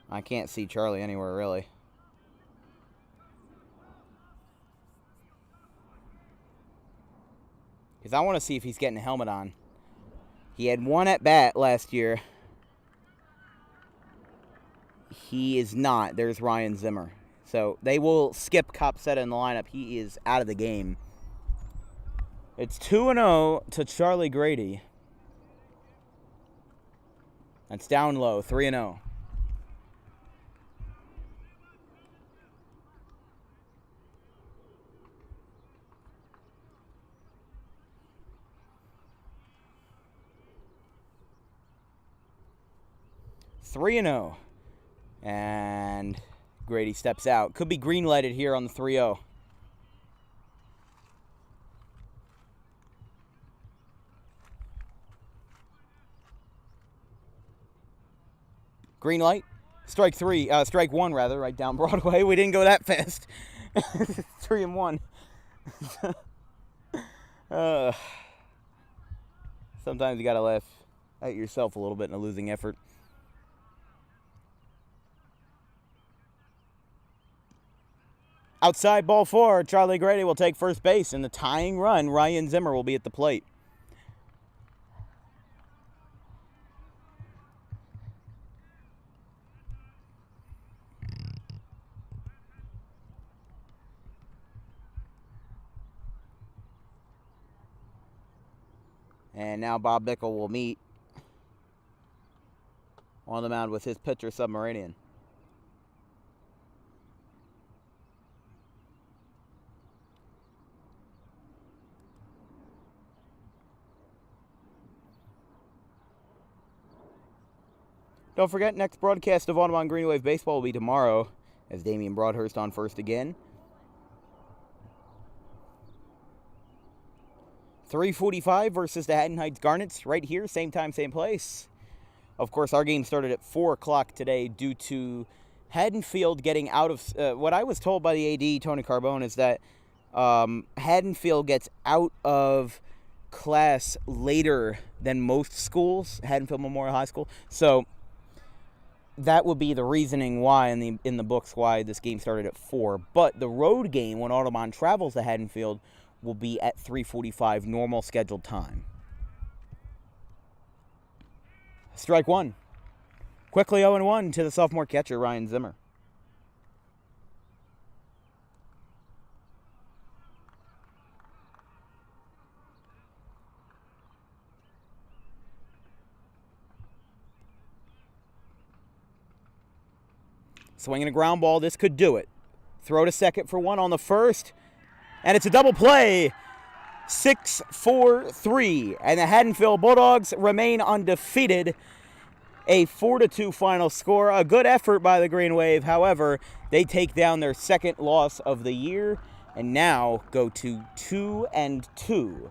I can't see Charlie anywhere, really. Because I want to see if he's getting a helmet on. He had 1 at bat last year. He is not. There's Ryan Zimmer. So they will skip Copsetta in the lineup. He is out of the game. It's 2-0 to Charlie Grady. That's down low, 3-0. And Grady steps out. Could be green lighted here on the 3-0. Green light. Strike 1 rather, right down Broadway. We didn't go that fast. 3-1. Sometimes you gotta laugh at yourself a little bit in a losing effort. Outside ball 4, Charlie Grady will take first base. In the tying run, Ryan Zimmer will be at the plate. And now Bob Bickle will meet on the mound with his pitcher, Submarinian. Don't forget, next broadcast of Audubon Green Wave Baseball will be tomorrow, as Damian Broadhurst on first again. 3:45 versus the Haddon Heights Garnets, right here, same time, same place. Of course, our game started at 4 o'clock today due to Haddonfield getting out of... what I was told by the AD, Tony Carbone, is that Haddonfield gets out of class later than most schools, Haddonfield Memorial High School. So that would be the reasoning why in the books why this game started at 4. But the road game, when Audubon travels to Haddonfield, will be at 3:45 normal scheduled time. Strike 1. Quickly 0-1 to the sophomore catcher, Ryan Zimmer. Swinging a ground ball. This could do it. Throw to second for one on the first. And it's a double play. 6-4-3. And the Haddonfield Bulldogs remain undefeated. A 4-2 final score. A good effort by the Green Wave. However, they take down their second loss of the year and now go to 2-2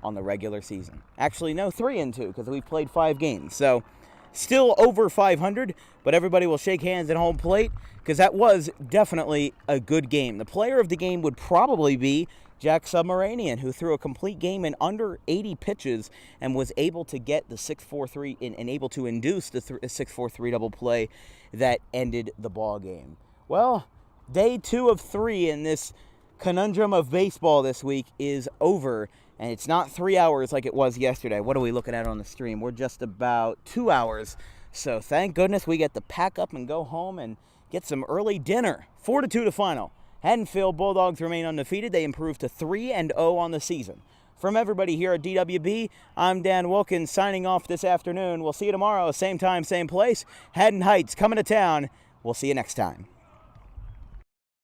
on the regular season. Actually, no, 3-2 because we've played 5 games. So still over 500, but everybody will shake hands at home plate because that was definitely a good game. The player of the game would probably be Jack Submaranian, who threw a complete game in under 80 pitches and was able to get the 6-4-3 and able to induce the 6-4-3 double play that ended the ball game. Well, day 2 of 3 in this conundrum of baseball this week is over, and it's not 3 hours like it was yesterday. What are we looking at on the stream? We're just about 2 hours. So thank goodness we get to pack up and go home and get some early dinner. 4-2 to final. Haddonfield Bulldogs remain undefeated. They improved to 3-0 on the season. From everybody here at DWB, I'm Dan Wilkins signing off this afternoon. We'll see you tomorrow, same time, same place. Haddon Heights coming to town. We'll see you next time.